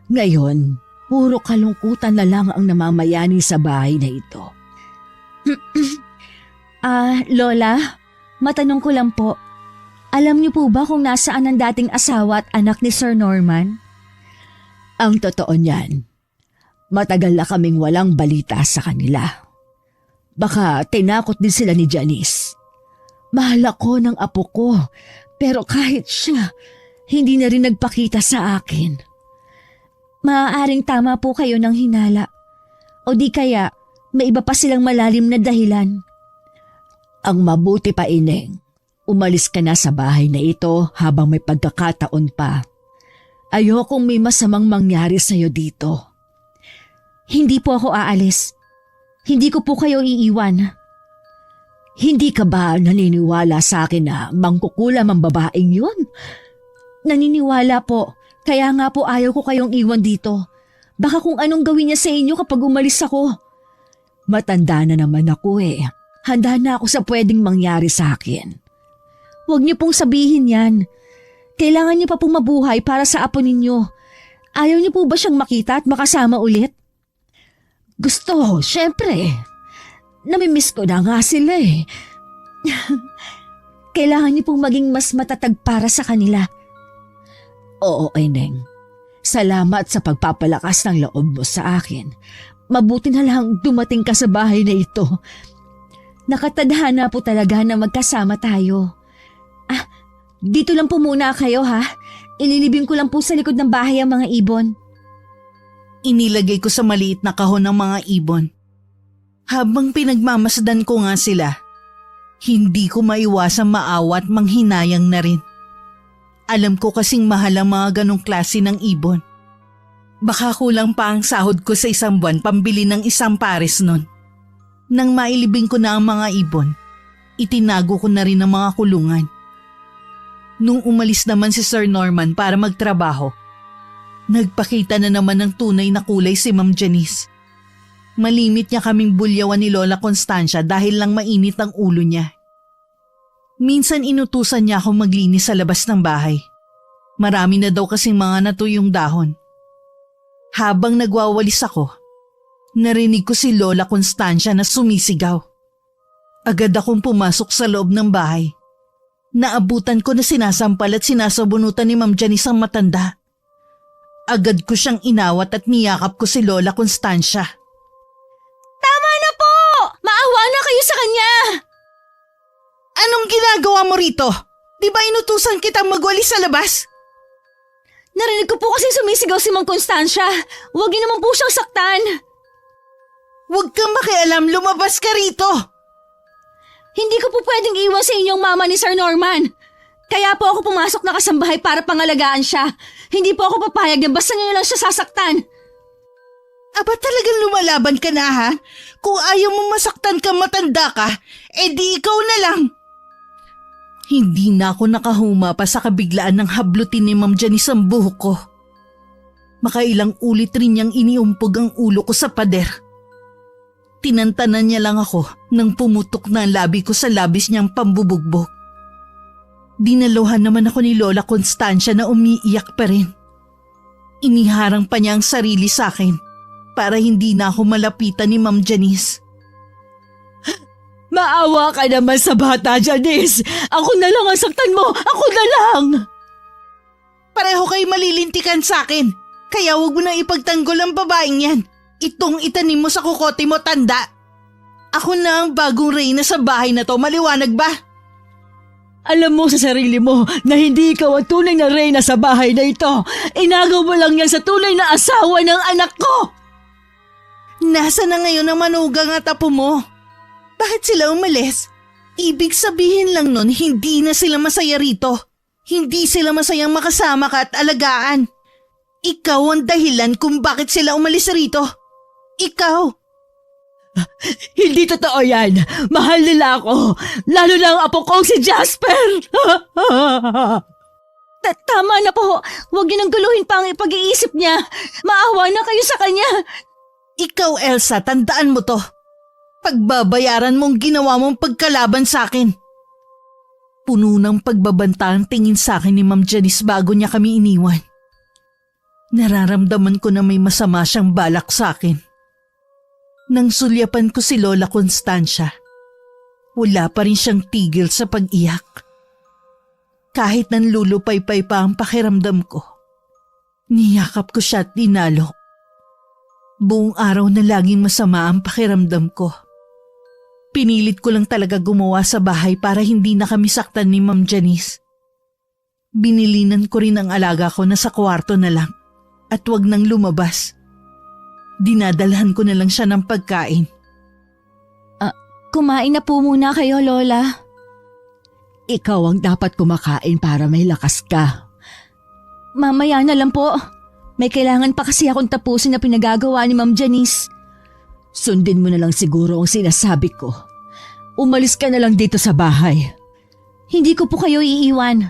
Ngayon, puro kalungkutan na lang ang namamayani sa bahay na ito. Lola, matanong ko lang po. Alam niyo po ba kung nasaan ang dating asawa at anak ni Sir Norman? Ang totoo niyan, matagal na kaming walang balita sa kanila. Baka tinakot din sila ni Janice. Mahal ako ng apo ko, pero kahit siya, hindi na rin nagpakita sa akin. Maaaring tama po kayo ng hinala. O di kaya, may iba pa silang malalim na dahilan. Ang mabuti pa, Ineng, umalis ka na sa bahay na ito habang may pagkakataon pa. Ayokong may masamang mangyari sa'yo dito. Hindi po ako aalis. Hindi ko po kayo iiwan. Hindi ka ba naniniwala sa akin na mangkukulam ang babaeng yun? Naniniwala po. Kaya nga po ayaw ko kayong iwan dito. Baka kung anong gawin niya sa inyo kapag umalis ako. Matanda na naman ako eh. Handa na ako sa pwedeng mangyari sa akin. Huwag niyo pong sabihin yan. Kailangan niyo pa pong mabuhay para sa apo ninyo. Ayaw niyo po ba siyang makita at makasama ulit? Gusto, syempre. Namimiss ko na nga sila eh. Kailangan niyo pong maging mas matatag para sa kanila. Oo, Eneng. Salamat sa pagpapalakas ng loob mo sa akin. Mabuti na lang dumating ka sa bahay na ito. Nakatadhana po talaga na magkasama tayo. Dito lang po muna kayo ha. Ililibing ko lang po sa likod ng bahay ang mga ibon. Inilagay ko sa maliit na kahon ng mga ibon. Habang pinagmamasdan ko nga sila, hindi ko maiwasang maawa at manghinayang na rin. Alam ko kasing mahal ang mga ganong klase ng ibon. Baka kulang pa ang sahod ko sa isang buwan pambili ng isang pares nun. Nang mailibing ko na ang mga ibon, itinago ko na rin ang mga kulungan. Nung umalis naman si Sir Norman para magtrabaho, nagpakita na naman ng tunay na kulay si Ma'am Janice. Malimit niya kaming bulyawan ni Lola Constancia dahil lang mainit ang ulo niya. Minsan inutusan niya akong maglinis sa labas ng bahay. Marami na daw kasing mga natuyong dahon. Habang nagwawalis ako, narinig ko si Lola Constancia na sumisigaw. Agad akong pumasok sa loob ng bahay. Naabutan ko na sinasampal at sinasabunutan ni Ma'am Janice ang matanda. Agad ko siyang inawat at niyakap ko si Lola Constancia. Tama na po! Maawa na kayo sa kanya! Anong ginagawa mo rito? Di ba inutusan kitang magwalis sa labas? Narinig ko po kasi sumisigaw si Mang Constancia. Huwag niyo naman po siyang saktan. Huwag kang makialam, lumabas ka rito! Hindi ko po pwedeng iwan sa inyong mama ni Sir Norman. Kaya po ako pumasok na kasambahay para pangalagaan siya. Hindi po ako papayag na basta niyo lang siya sasaktan. Aba talagang lumalaban ka na ha? Kung ayaw mo masaktan ka matanda ka, edi ikaw na lang. Hindi na ako nakahuma pa sa kabiglaan ng hablutin ni Ma'am Janice ang buhok ko. Makailang ulit rin niyang iniumpog ang ulo ko sa pader. Tinantanan niya lang ako nang pumutok na ang labi ko sa labis niyang pambubugbog. Dinaluhan naman ako ni Lola Constancia na umiiyak pa rin. Iniharang pa niya ang sarili sa akin para hindi na ako malapitan ni Ma'am Janice. Maawa ka naman sa bata, Janice. Ako na lang ang saktan mo. Ako na lang. Pareho kayo malilintikan sa akin. Kaya huwag mo na ipagtanggol ang babaeng yan. Itong itanim mo sa kukote mo, tanda. Ako na ang bagong reyna sa bahay na to, maliwanag ba? Alam mo sa sarili mo na hindi ikaw ang tunay na reyna sa bahay na ito. Inagaw mo lang yan sa tunay na asawa ng anak ko. Nasa na ngayon ang manugang at apo mo? Bakit sila umalis? Ibig sabihin lang nun, hindi na sila masaya rito. Hindi sila masayang makasama ka at alagaan. Ikaw ang dahilan kung bakit sila umalis rito. Ikaw. Hindi totoo yan. Mahal nila ako. Lalo na ang apo kong si Jasper. Tama na po. Huwag niyo nang guluhin pa ang pag-iisip niya. Maawa na kayo sa kanya. Ikaw, Elsa, tandaan mo to. Pagbabayaran mong ginawa mong pagkalaban sa akin. Puno ng pagbabanta ang tingin sa akin ni Ma'am Janice bago niya kami iniwan. Nararamdaman ko na may masama siyang balak sa akin. Nang sulyapan ko si Lola Constancia, wala pa rin siyang tigil sa pag-iyak. Kahit nanlulupay-pay pa ang pakiramdam ko, niyakap ko siya at dinalo. Buong araw na laging masama ang pakiramdam ko. Pinilit ko lang talaga gumawa sa bahay para hindi na kami saktan ni Ma'am Janice. Binilinan ko rin ang alaga ko na sa kwarto na lang at wag nang lumabas. Dinadalhan ko na lang siya ng pagkain. Kumain na po muna kayo, Lola. Ikaw ang dapat kumakain para may lakas ka. Mamaya na lang po. May kailangan pa kasi akong tapusin na pinagagawa ni Ma'am Janice. Sundin mo na lang siguro ang sinasabi ko. Umalis ka na lang dito sa bahay. Hindi ko po kayo iiwan.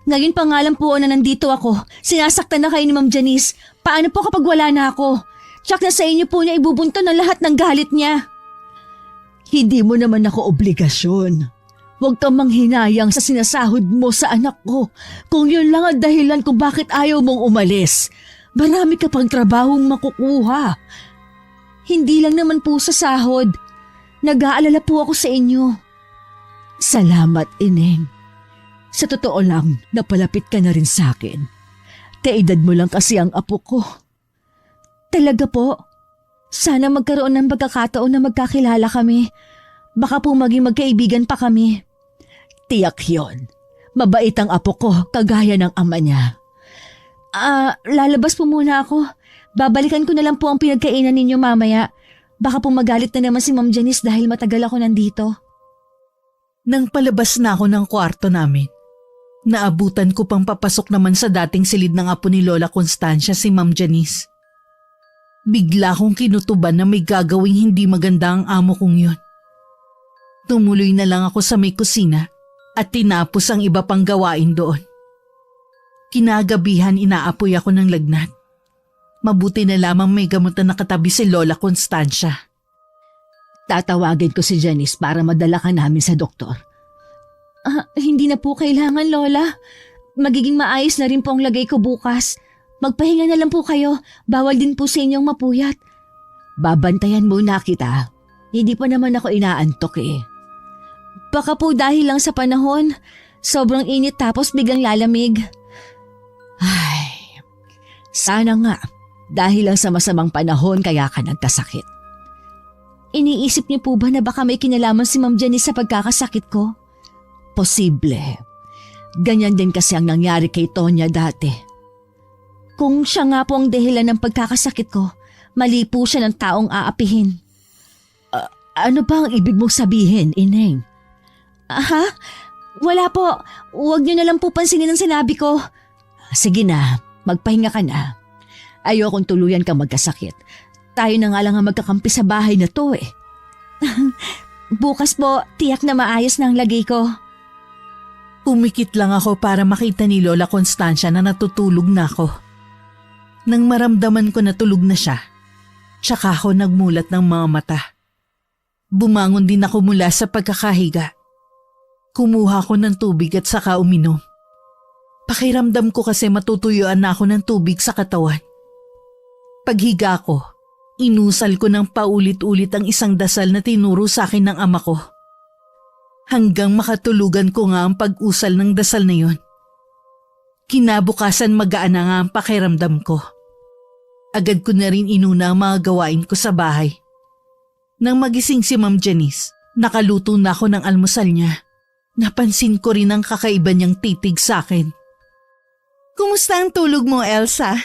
Ngayon pa nga lang po na nandito ako. Sinasaktan na kayo ni Ma'am Janice. Paano po kapag wala na ako? Tsak na sa inyo po niya ibubunto ng lahat ng galit niya. Hindi mo naman ako obligasyon. Huwag kang manghinayang sa sinasahod mo sa anak ko. Kung yun lang ang dahilan kung bakit ayaw mong umalis, marami ka pang trabahong makukuha. Hindi lang naman po sa sahod. Nag-aalala po ako sa inyo. Salamat, Ineng. Sa totoo lang, napalapit ka na rin sa akin. Kaedad mo lang kasi ang apo ko. Talaga po? Sana magkaroon ng pagkakataon na magkakilala kami. Baka po maging magkaibigan pa kami. Tiyak yon. Mabait ang apo ko, kagaya ng ama niya. Lalabas po muna ako. Babalikan ko na lang po ang pinagkainan ninyo mamaya. Baka po magalit na naman si Ma'am Janice dahil matagal ako nandito. Nang palabas na ako ng kwarto namin, naabutan ko pang papasok naman sa dating silid ng apo ni Lola Constancia si Ma'am Janice. Bigla kong kinutuban na may gagawing hindi maganda ang amo kong yun. Tumuloy na lang ako sa may kusina at tinapos ang iba pang gawain doon. Kinagabihan inaapoy ako ng lagnat. Mabuti na lamang may gamot na nakatabi si Lola Constancia. Tatawagin ko si Janice para madala ka namin sa doktor. Hindi na po kailangan, Lola. Magiging maayos na rin po ang lagay ko bukas. Magpahinga na lang po kayo. Bawal din po sa inyong mapuyat. Babantayan muna kita. Hindi pa naman ako inaantok eh. Baka po dahil lang sa panahon. Sobrang init tapos biglang lalamig. Ay, sana nga. Dahil lang sa masamang panahon kaya ka nagkasakit. Iniisip niyo po ba na baka may kinalaman si Ma'am Janice sa pagkakasakit ko? Posible. Ganyan din kasi ang nangyari kay Tonya dati. Kung siya nga po ang dahilan ng pagkakasakit ko, mali po siya ng taong aapihin. Ano ba ang ibig mong sabihin, Ineng? Ha? Wala po. Huwag niyo na lang po pansinin ang sinabi ko. Sige na, magpahinga ka na. Ayokong tuluyan ka magkasakit. Tayo na nga lang ang magkakampi sa bahay na to eh. Bukas po, tiyak na maayos na ang lagay ko. Pumikit lang ako para makita ni Lola Constancia na natutulog na ako. Nang maramdaman ko na tulog na siya, tsaka ako nagmulat ng mga mata. Bumangon din ako mula sa pagkakahiga. Kumuha ko ng tubig at saka uminom. Pakiramdam ko kasi matutuyuan na ako ng tubig sa katawan. Paghiga ko, inusal ko ng paulit-ulit ang isang dasal na tinuro sa akin ng ama ko. Hanggang makatulugan ko nga ang pag-usal ng dasal na yon. Kinabukasan magaan na nga ang pakiramdam ko. Agad ko na rin inuna ang mga gawain ko sa bahay. Nang magising si Ma'am Janice, nakaluto na ako ng almusal niya. Napansin ko rin ang kakaiba niyang titig sa akin. Kumusta ang tulog mo, Elsa?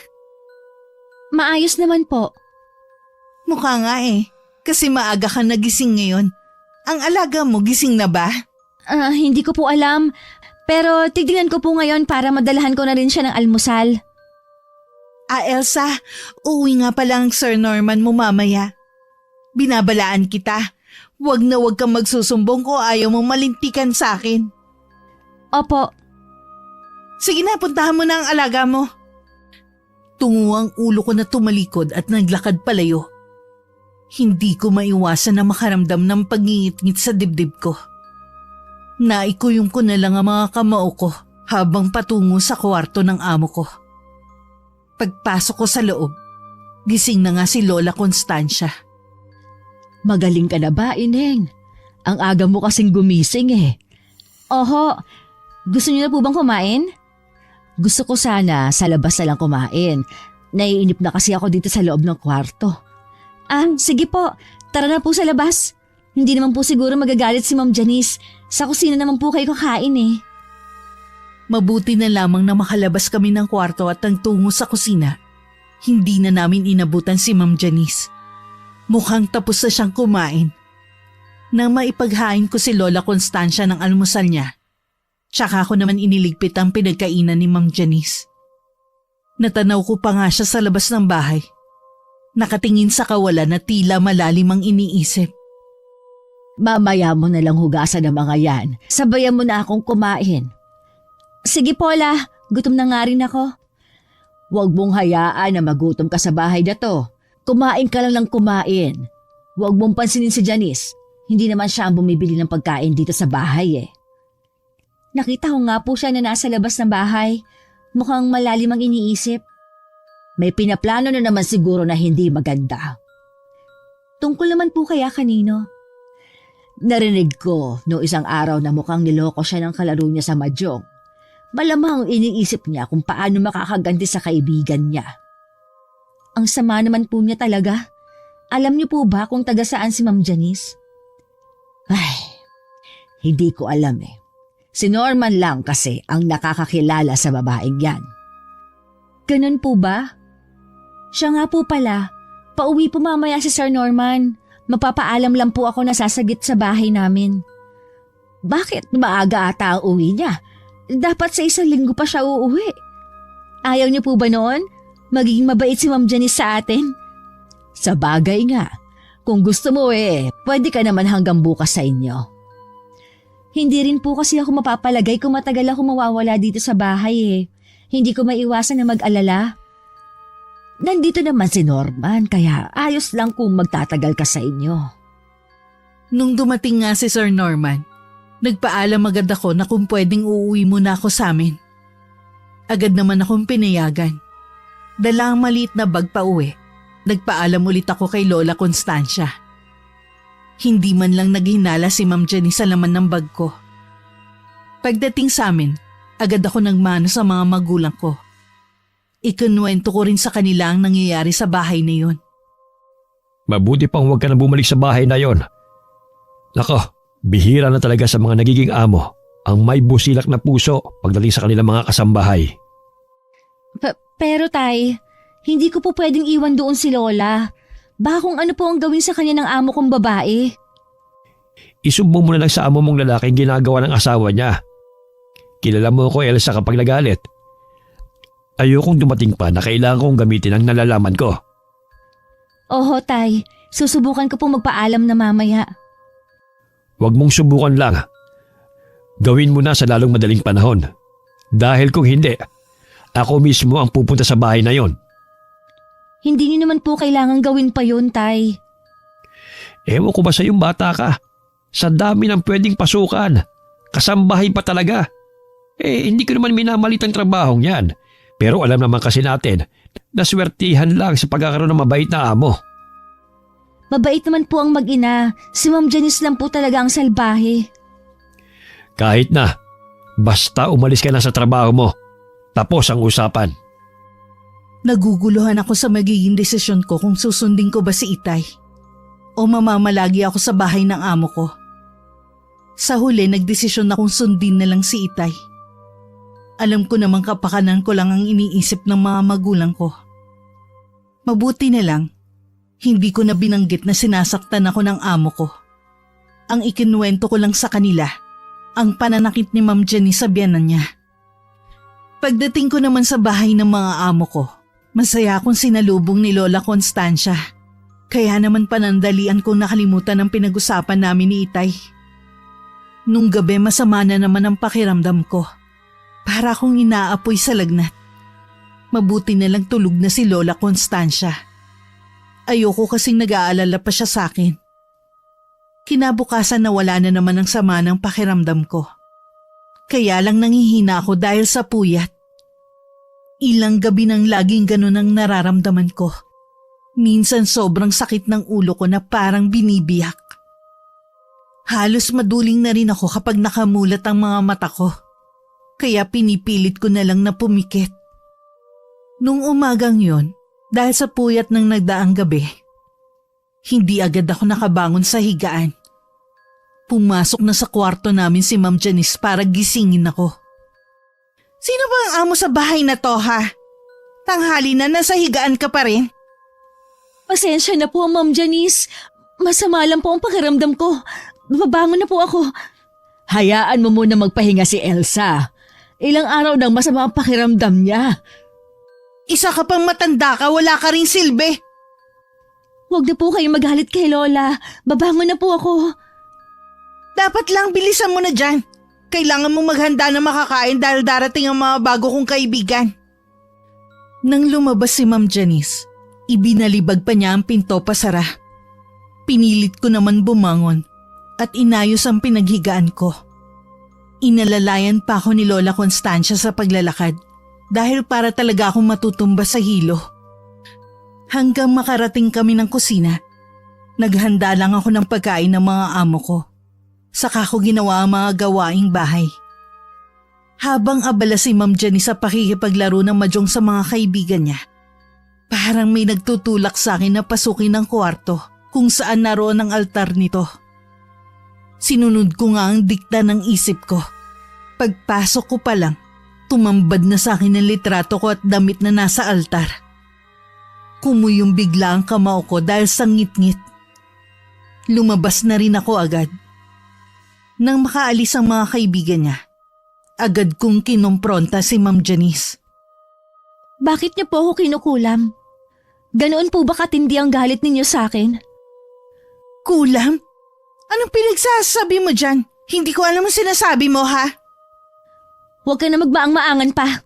Maayos naman po. Mukha nga eh, kasi maaga ka nagising ngayon. Ang alaga mo gising na ba? Hindi ko po alam. Pero tignan ko po ngayon para madalahan ko na rin siya ng almusal. Elsa, uuwi nga pala ang Sir Norman mo mamaya. Binabalaan kita. Huwag na huwag kang magsusumbong kung ayaw mong malintikan sa akin. Opo. Sige na, puntahan mo na ang alaga mo. Tungo ang ulo ko na tumalikod at naglakad palayo. Hindi ko maiwasan na makaramdam ng pagngingit-ngit sa dibdib ko. Naikuyong ko na lang ang mga kamao ko habang patungo sa kwarto ng amo ko. Pagpasok ko sa loob, gising na nga si Lola Constancia. Magaling ka na ba, Ineng? Ang aga mo kasing gumising eh. Oho, gusto niyo na po bang kumain? Gusto ko sana sa labas na lang kumain. Naiinip na kasi ako dito sa loob ng kwarto. Sige po, tara na po sa labas. Hindi naman po siguro magagalit si Ma'am Janice. Sa kusina naman po kayo kakain eh. Mabuti na lamang na makalabas kami ng kwarto at nagtungo sa kusina. Hindi na namin inabutan si Ma'am Janice. Mukhang tapos na siyang kumain. Nang maipaghain ko si Lola Constancia ng almusal niya, tsaka ako naman iniligpit ang pinagkainan ni Ma'am Janice. Natanaw ko pa nga siya sa labas ng bahay. Nakatingin sa kawalan na tila malalim ang iniisip. Mamaya mo na lang hugasan ng mga yan. Sabayan mo na akong kumain. Sige Paula, gutom na nga rin ako. Huwag mong hayaan na magutom ka sa bahay na to. Kumain ka lang ng kumain. Huwag mong pansinin si Janice. Hindi naman siya ang bumibili ng pagkain dito sa bahay eh. Nakita ko nga po siya na nasa labas ng bahay. Mukhang malalim ang iniisip. May pinaplano na naman siguro na hindi maganda. Tungkol naman po kaya kanino? Narinig ko no isang araw na mukhang niloko siya ng kalaro niya sa mahjong. Malamang iniisip niya kung paano makakaganti sa kaibigan niya. Ang sama naman po niya talaga. Alam niyo po ba kung taga saan si Ma'am Janice? Ay, hindi ko alam eh. Si Norman lang kasi ang nakakakilala sa babaeng yan. Ganun po ba? Siya nga po pala. Pauwi po mamaya si Sir Norman. Mapapaalam lang po ako na sasagit sa bahay namin. Bakit maaga ata ang uwi niya? Dapat sa 1 linggo pa siya uuwi. Ayaw niyo po ba noon? Magiging mabait si Ma'am Janice sa atin? Sa bagay nga. Kung gusto mo pwede ka naman hanggang bukas sa inyo. Hindi rin po kasi ako mapapalagay kung matagal ako mawawala dito sa bahay eh. Hindi ko maiwasan na mag-alala. Nandito naman si Norman kaya ayos lang kung magtatagal ka sa inyo. Nung dumating nga si Sir Norman, nagpaalam agad ako na kung pwedeng uuwi muna ako sa amin. Agad naman akong pinayagan. Dala ang maliit na bag pa uwi. Nagpaalam ulit ako kay Lola Constancia. Hindi man lang naghinala si Ma'am Janice sa laman ng bag ko. Pagdating sa amin, agad ako nagmano sa mga magulang ko. Ikinuwento ko rin sa kanila ang nangyayari sa bahay na yun. Mabuti pang huwag ka na bumalik sa bahay na yon. Nako, bihira na talaga sa mga nagiging amo ang may busilak na puso pagdating sa kanilang mga kasambahay. Pero tay, hindi ko po pwedeng iwan doon si Lola. Baka kung ano po ang gawin sa kanya ng amo kong babae. Isumbong mo na lang sa amo mong lalaki ang ginagawa ng asawa niya. Kilala mo ko, Elsa, kapag nagalit. Ayokong dumating pa na kailangan kong gamitin ang nalalaman ko. Oho tay, susubukan ko pong magpaalam na mamaya. Huwag mong subukan lang. Gawin mo na sa lalong madaling panahon. Dahil kung hindi, ako mismo ang pupunta sa bahay na yon. Hindi niyo naman po kailangan gawin pa yun, tay. Ewan ko ba sa yung bata ka? Sa dami ng pwedeng pasukan. Kasambahay pa talaga. Hindi ko naman minamalit ang trabahong yan. Pero alam naman kasi natin na swertihan lang sa pagkakaroon ng mabait na amo. Mabait naman po ang mag-ina. Si Ma'am Janice lang po talaga ang salbahe. Kahit na, basta umalis ka na sa trabaho mo. Tapos ang usapan. Naguguluhan ako sa magiging desisyon ko kung susundin ko ba si Itay o mamamalagi ako sa bahay ng amo ko. Sa huli, nagdesisyon akong sundin na lang si Itay. Alam ko namang kapakanan ko lang ang iniisip ng mga magulang ko. Mabuti na lang, hindi ko na binanggit na sinasaktan ako ng amo ko. Ang ikinuwento ko lang sa kanila, ang pananakit ni Ma'am Janice sa biyanan niya. Pagdating ko naman sa bahay ng mga amo ko, masaya akong sinalubong ni Lola Constancia. Kaya naman panandalian kong nakalimutan ang pinag-usapan namin ni Itay. Nung gabi masama na naman ang pakiramdam ko. Para akong inaapoy sa lagnat. Mabuti na lang tulog na si Lola Constancia. Ayoko kasing nag-aalala pa siya sa akin. Kinabukasan nawala na naman ang sama ng pakiramdam ko. Kaya lang nangihina ako dahil sa puyat. Ilang gabi nang laging ganun ang nararamdaman ko. Minsan sobrang sakit ng ulo ko na parang binibiyak. Halos maduling na rin ako kapag nakamulat ang mga mata ko. Kaya pinipilit ko na lang na pumikit. Nung umagang yon, dahil sa puyat ng nagdaang gabi, hindi agad ako nakabangon sa higaan. Pumasok na sa kwarto namin si Ma'am Janice para gisingin ako. Sino ba ang amo sa bahay na to, ha? Tanghali na, nasa higaan ka pa rin? Pasensya na po, Ma'am Janice. Masama lang po ang pakiramdam ko. Babangon na po ako. Hayaan mo muna magpahinga si Elsa. Ilang araw nang masama ang pakiramdam niya. Isa ka pang matanda ka, wala ka ring silbi. Huwag na po kayong magalit kay Lola. Babangon na po ako. Dapat lang bilisan mo na dyan. Kailangan mong maghanda na makakain dahil darating ang mga bago kong kaibigan. Nang lumabas si Ma'am Janice, ibinalibag pa niya ang pinto pasara. Pinilit ko naman bumangon at inayos ang pinaghigaan ko. Inalalayan pa ako ni Lola Constancia sa paglalakad dahil para talaga akong matutumba sa hilo. Hanggang makarating kami ng kusina, naghanda lang ako ng pagkain ng mga amo ko. Saka ko ginawa ang mga gawaing bahay. Habang abala si Ma'am Jenny sa pakikipaglaro ng mahjong sa mga kaibigan niya, parang may nagtutulak sa akin na pasukin ang kwarto kung saan naroon ang altar nito. Sinunod ko nga ang dikta ng isip ko. Pagpasok ko pa lang, tumambad na sa akin ang litrato ko at damit na nasa altar. Kumuyong bigla ang kamao ko dahil sa ngit-ngit. Lumabas na rin ako agad. Nang makaalis ang mga kaibigan niya, agad kong kinompronta si Ma'am Janice. Bakit niyo po ako kinukulam? Ganoon po ba katindi ang galit ninyo sa akin? Kulam? Anong pinagsasabi mo dyan? Hindi ko alam ang sinasabi mo, ha? Huwag ka na magmaang-maangan pa.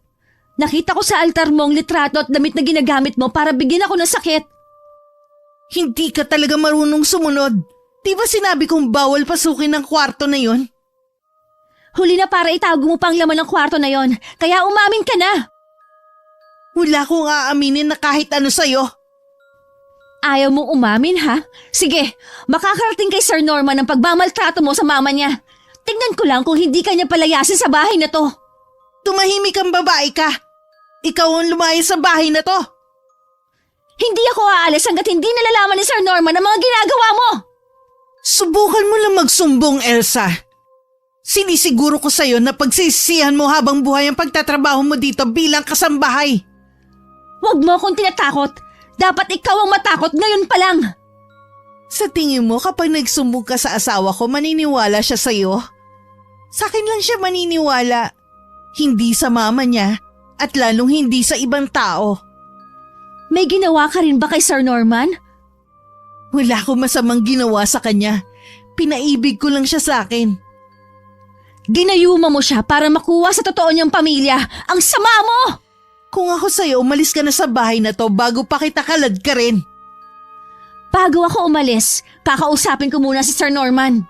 Nakita ko sa altar mo ang litrato at damit na ginagamit mo para bigyan ako ng sakit. Hindi ka talaga marunong sumunod. Di ba sinabi kong bawal pasukin ang kwarto na yon? Huli na para itago mo pa ang laman ng kwarto na yon, kaya umamin ka na. Wala kong aaminin na kahit ano sa'yo. Ayaw mong umamin, ha? Sige, makakarating kay Sir Norman ang pagmamaltrato mo sa mama niya. Tignan ko lang kung hindi ka niya palayasin sa bahay na to. Tumahimik kang babae ka. Ikaw ang lumayas sa bahay na to. Hindi ako aalis hanggat hindi nalalaman ni Sir Norman ang mga ginagawa mo. Subukan mo lang magsumbong, Elsa. Sinisiguro ko sa'yo na pagsisisihan mo habang buhay ang pagtatrabaho mo dito bilang kasambahay. Huwag mo akong tinatakot. Dapat ikaw ang matakot ngayon pa lang. Sa tingin mo kapag nagsumbong ka sa asawa ko, maniniwala siya sa'yo? Sa akin lang siya maniniwala. Hindi sa mama niya at lalong hindi sa ibang tao. May ginawa ka rin ba kay Sir Norman? Wala akong masamang ginawa sa kanya. Pinaibig ko lang siya sa akin. Ginayuma mo siya para makuha sa totoo niyang pamilya. Ang sama mo! Kung ako sa'yo, umalis ka na sa bahay na to bago pa kita kalad ka rin. Bago ako umalis, kakausapin ko muna si Sir Norman.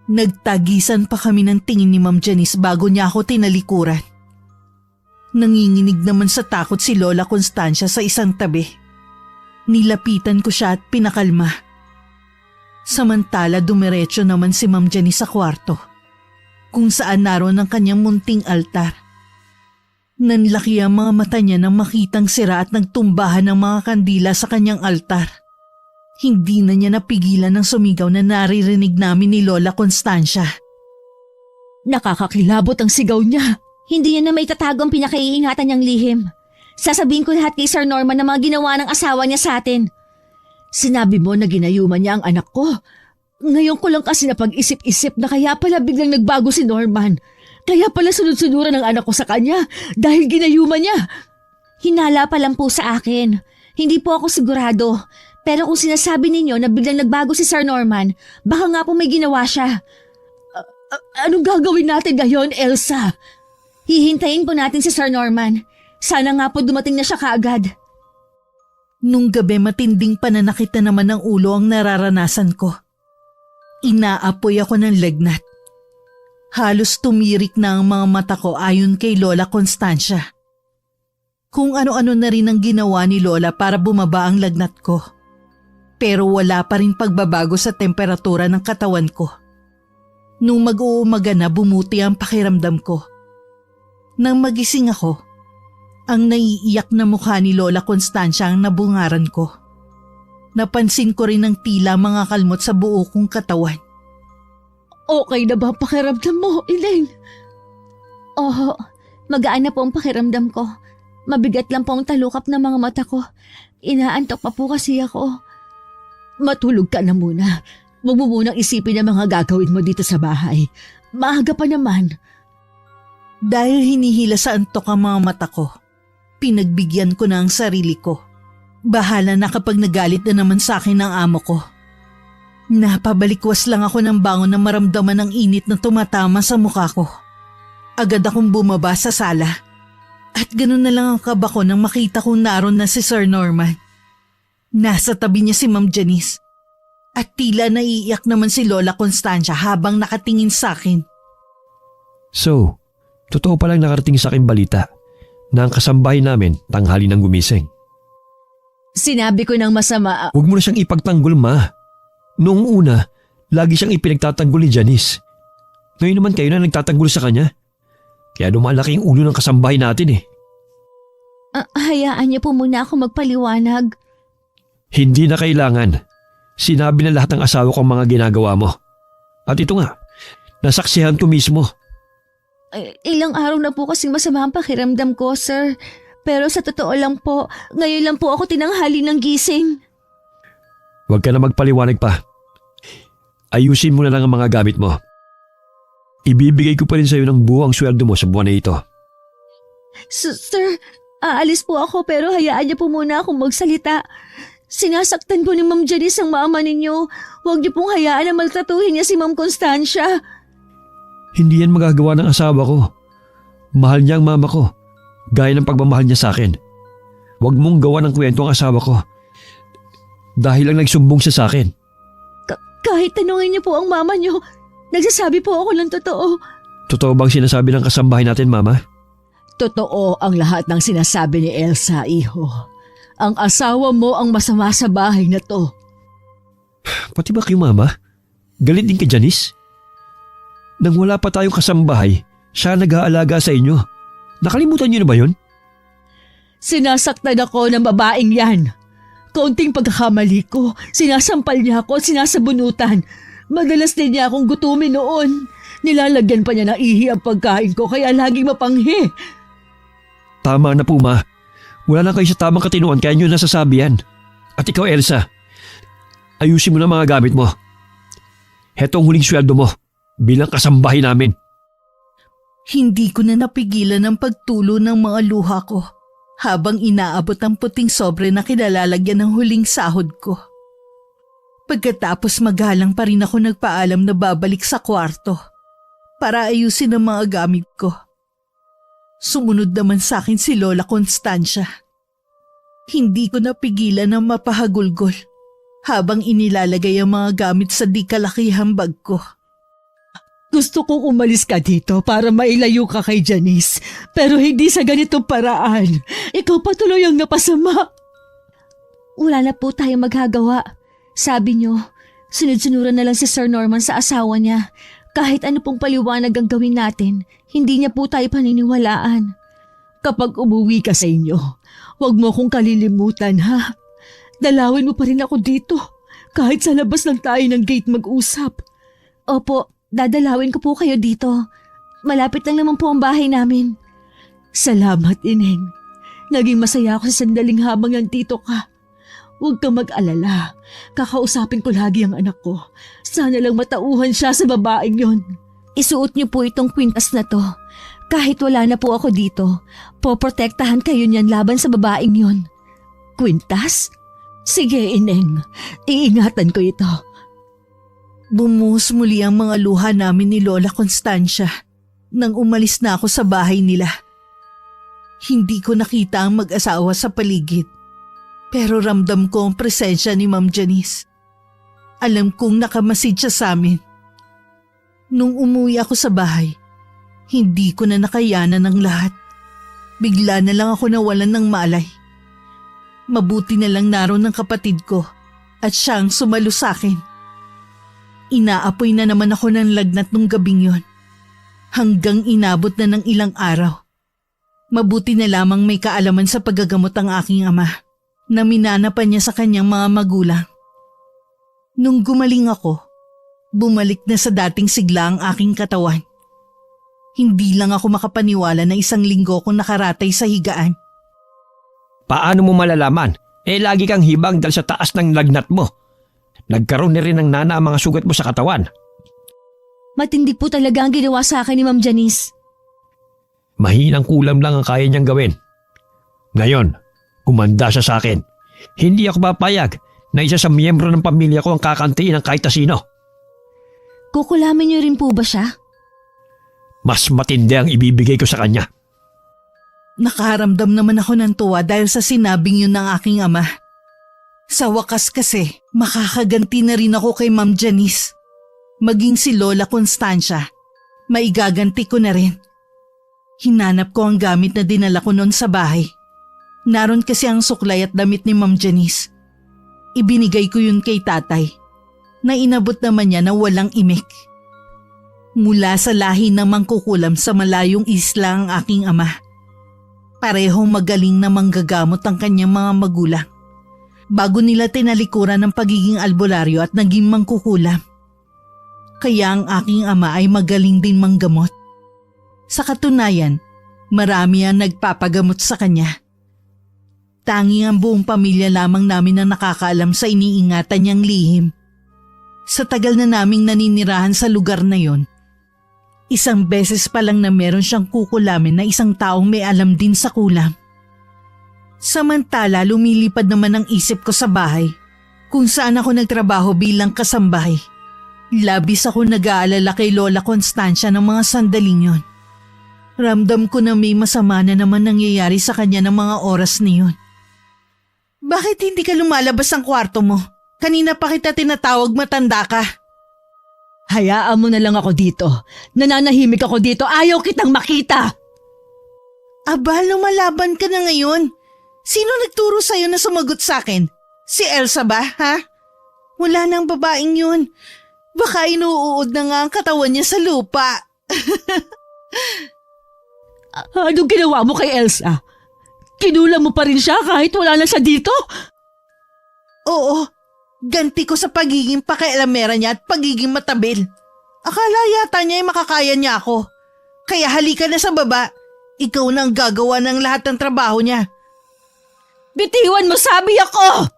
Nagtagisan pa kami ng tingin ni Ma'am Janice bago niya ako tinalikuran. Nanginginig naman sa takot si Lola Constancia sa isang tabi. Nilapitan ko siya at pinakalma. Samantala dumiretso naman si Ma'am Janice sa kwarto, kung saan naroon ang kanyang munting altar. Nanlaki ang mga mata niya nang makitang sira at nagtumbahan ng mga kandila sa kanyang altar. Hindi na niya napigilan ng sumigaw na naririnig namin ni Lola Constancia. Nakakakilabot ang sigaw niya. Hindi niya na may tatago ang pinakaiingatan niyang lihim. Sasabihin ko lahat kay Sir Norman na mga ginawa ng asawa niya sa atin. Sinabi mo na ginayuma niya ang anak ko. Ngayon ko lang kasi napag-isip-isip na kaya pala biglang nagbago si Norman. Kaya pala sunod-sunuran ang anak ko sa kanya dahil ginayuma niya. Hinala pa lang po sa akin. Hindi po ako sigurado. Pero kung sinasabi ninyo na biglang nagbago si Sir Norman, baka nga po may ginawa siya. Anong gagawin natin ngayon, Elsa? Hihintayin po natin si Sir Norman. Sana nga po dumating na siya kaagad. Nung gabi matinding pananakit na naman ng ulo ang nararanasan ko. Inaapoy ako ng lagnat. Halos tumirik na ang mga mata ko ayon kay Lola Constancia. Kung ano-ano na rin ang ginawa ni Lola para bumaba ang lagnat ko. Pero wala pa rin pagbabago sa temperatura ng katawan ko. Nung mag-uumaga na bumuti ang pakiramdam ko. Nang magising ako, ang naiiyak na mukha ni Lola Constancia ang nabungaran ko. Napansin ko rin ang tila mga kalmot sa buo kong katawan. Okay na ba ang pakiramdam mo, Elaine? Oo, magaan na po ang pakiramdam ko. Mabigat lang po ang talukap ng mga mata ko. Inaantok pa po kasi ako. Matulog ka na muna. Huwag mo munang isipin ang mga gagawin mo dito sa bahay. Maaga pa naman. Dahil hinihila sa antok ang mga mata ko, pinagbigyan ko na ang sarili ko. Bahala na kapag nagalit na naman sa akin ng amo ko. Napabalikwas lang ako ng bangon na maramdaman ng init na tumatama sa mukha ko. Agad akong bumaba sa sala. At ganun na lang ang kaba ko nang makita kong naroon na si Sir Norman. Nasa tabi niya si Ma'am Janice. At tila naiiyak naman si Lola Constancia habang nakatingin sa akin. So, totoo palang nakarating sa akin balita na ang kasambahay namin tanghali nang gumising. Sinabi ko ng masama. Huwag mo na siyang ipagtanggol, Ma. Noong una, lagi siyang ipinagtatanggol ni Janice. Ngayon naman kayo na nagtatanggol sa kanya. Kaya lumalaki yung ulo ng kasambahay natin eh. Hayaan niyo po muna ako magpaliwanag. Hindi na kailangan. Sinabi na lahat ng asawa ko ang mga ginagawa mo. At ito nga, nasaksihan ko mismo. Ilang araw na po kasing masama ang pakiramdam ko, sir. Pero sa totoo lang po, ngayon lang po ako tinanghali ng gising. Huwag ka na magpaliwanag pa. Ayusin mo na lang ang mga gamit mo. Ibibigay ko pa rin sa iyo ng buo ang sweldo mo sa buwan na ito. Sir, aalis po ako pero hayaan niyo po muna akong magsalita. Sinasaktan po ni Ma'am Janice ang mama ninyo. Huwag niyo pong hayaan na maltratuhin niya si Ma'am Constancia. Hindi yan magagawa ng asawa ko. Mahal niya ang mama ko, gaya ng pagmamahal niya sa akin. Huwag mong gawa ng kwento ang asawa ko. Dahil lang nagsumbong siya sa akin. Kahit tanungin niyo po ang mama niyo, nagsasabi po ako ng totoo. Totoo bang sinasabi ng kasambahay natin, Mama? Totoo ang lahat ng sinasabi ni Elsa, iho. Ang asawa mo ang masama sa bahay na to. Pati ba kayo, Mama? Galit din kay Janice? Nang wala pa tayong kasambahay, siya nag-aalaga sa inyo. Nakalimutan niyo na ba yun? Sinasaktan ako ng babaeng yan. Kaunting pagkakamali ko, sinasampal niya ako at sinasabunutan. Madalas din niya akong gutumin noon. Nilalagyan pa niya ng ihi ang pagkain ko kaya laging mapanghi. Tama na po, Ma. Wala na kayo sa tamang katinuan kaya nyo nasasabi yan. At ikaw, Elsa, ayusin mo na mga gamit mo. Heto ang huling sweldo mo bilang kasambahay namin. Hindi ko na napigilan ang pagtulo ng mga luha ko habang inaabot ang puting sobre na kinalalagyan ng huling sahod ko. Pagkatapos magalang pa rin ako nagpaalam na babalik sa kwarto para ayusin ang mga gamit ko. Sumunod naman sa akin si Lola Constancia. Hindi ko napigilan na mapahagulgol habang inilalagay ang mga gamit sa di kalakihang bag ko. Gusto kong umalis ka dito para mailayo ka kay Janice. Pero hindi sa ganitong paraan. Ikaw patuloy ang napasama. Wala na po tayong magagawa. Sabi niyo, sunod-sunuran na lang si Sir Norman sa asawa niya. Kahit ano pong paliwanag ang gawin natin, hindi niya po tayo paniniwalaan. Kapag umuwi ka sa inyo, huwag mo akong kalilimutan, ha? Dalawin mo pa rin ako dito. Kahit sa labas lang tayo ng gate mag-usap. Opo, dadalawin ko po kayo dito. Malapit lang naman po ang bahay namin. Salamat, Ineng. Naging masaya ako sa sandaling habang nandito ka. Huwag kang mag-alala. Kakausapin ko lagi ang anak ko. Sana lang matauhan siya sa babaeng yon. Isuot niyo po itong kwintas na to. Kahit wala na po ako dito, poprotektahan kayo niyan laban sa babaeng yon. Kwintas? Sige, Ineng. Iingatan ko ito. Bumuhos muli ang mga luha namin ni Lola Constancia Nang umalis na ako sa bahay nila, hindi ko nakita ang mag-asawa sa paligid. Pero ramdam ko ang presensya ni Ma'am Janice. Alam kong nakamasid siya sa amin. Nung umuwi ako sa bahay, hindi ko na nakayanan ng lahat. Bigla na lang ako nawalan ng malay. Mabuti na lang naroon ng kapatid ko at siyang sumalo sa akin. Inaapoy na naman ako ng lagnat nung gabing yon. Hanggang inabot na ng ilang araw. Mabuti na lamang may kaalaman sa paggagamot ang aking ama na minana pa niya sa kanyang mga magulang. Nung gumaling ako, bumalik na sa dating sigla ang aking katawan. Hindi lang ako makapaniwala na 1 linggo akong nakaratay sa higaan. Paano mo malalaman? Lagi kang hibang dahil sa taas ng lagnat mo. Nagkaroon na rin ng nana ang mga sugat mo sa katawan. Matindi po talaga ang ginawa sa akin ni Ma'am Janice. Mahinang kulam lang ang kaya niyang gawin. Ngayon, umanda siya sa akin. Hindi ako papayag na isa sa miyembro ng pamilya ko ang kakantiin ng kahit na sino. Kukulamin niyo rin po ba siya? Mas matindi ang ibibigay ko sa kanya. Nakaramdam naman ako ng tuwa dahil sa sinabing yun ng aking ama. Sa wakas kasi, makakaganti na rin ako kay Ma'am Janice. Maging si Lola Constancia, maigaganti ko na rin. Hinanap ko ang gamit na dinala ko noon sa bahay. Naroon kasi ang suklay at damit ni Ma'am Janice. Ibinigay ko yun kay tatay, na inabot naman niya na walang imik. Mula sa lahi ng mangkukulam sa malayong isla ang aking ama. Parehong magaling na manggagamot ang kanyang mga magulang. Bago nila tinalikuran ng pagiging albularyo at naging mangkukulam. Kaya ang aking ama ay magaling din manggamot. Sa katunayan, marami ang nagpapagamot sa kanya. Tanging ang buong pamilya lamang namin ang nakakaalam sa iniingatan niyang lihim. Sa tagal na naming naninirahan sa lugar na yon, 1 beses pa lang na meron siyang kukulamin na isang taong may alam din sa kulam. Samantala lumilipad naman ang isip ko sa bahay kung saan ako nagtrabaho bilang kasambahay. Labis ako nag-aalala kay Lola Constancia ng mga sandaling yon. Ramdam ko na may masama na naman nangyayari sa kanya ng mga oras niyon. Bakit hindi ka lumalabas ng kwarto mo? Kanina pa kita tinatawag, matanda ka. Hayaan mo na lang ako dito. Nananahimik ako dito. Ayaw kitang makita. Aba, lumalaban ka na ngayon. Sino nagturo sa'yo na sumagot sa'kin? Si Elsa ba, ha? Wala nang babaeng yun. Baka inuuod na nga ang katawan niya sa lupa. Anong ginawa mo kay Elsa? Kinulang mo pa rin siya kahit wala na siya dito? Oo, ganti ko sa pagiging pakialamera niya at pagiging matabil. Akala yata niya ay makakaya niya ako. Kaya halika na sa baba. Ikaw na ang gagawa ng lahat ng trabaho niya. Bitiwan mo, sabi ako!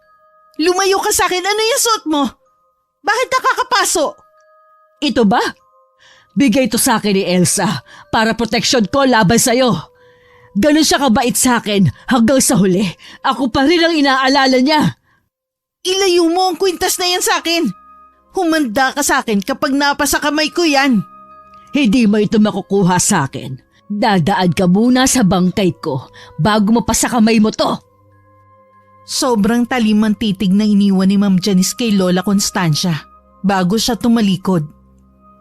Lumayo ka sa akin, ano yung suot mo? Bakit nakakapaso? Ito ba? Bigay ito sa akin ni Elsa para proteksyon ko laban sa'yo. Ganun siya kabait sa akin hanggang sa huli. Ako pa rin ang inaalala niya. Ilayo mo ang kwintas na yan sa akin. Humanda ka sa akin kapag napasa kamay ko yan. Hindi mo ito makukuha sa akin. Dadaan ka muna sa bangkay ko bago mo pa sa kamay mo to. Sobrang talim ang titig na iniwan ni Ma'am Janice kay Lola Constancia bago siya tumalikod.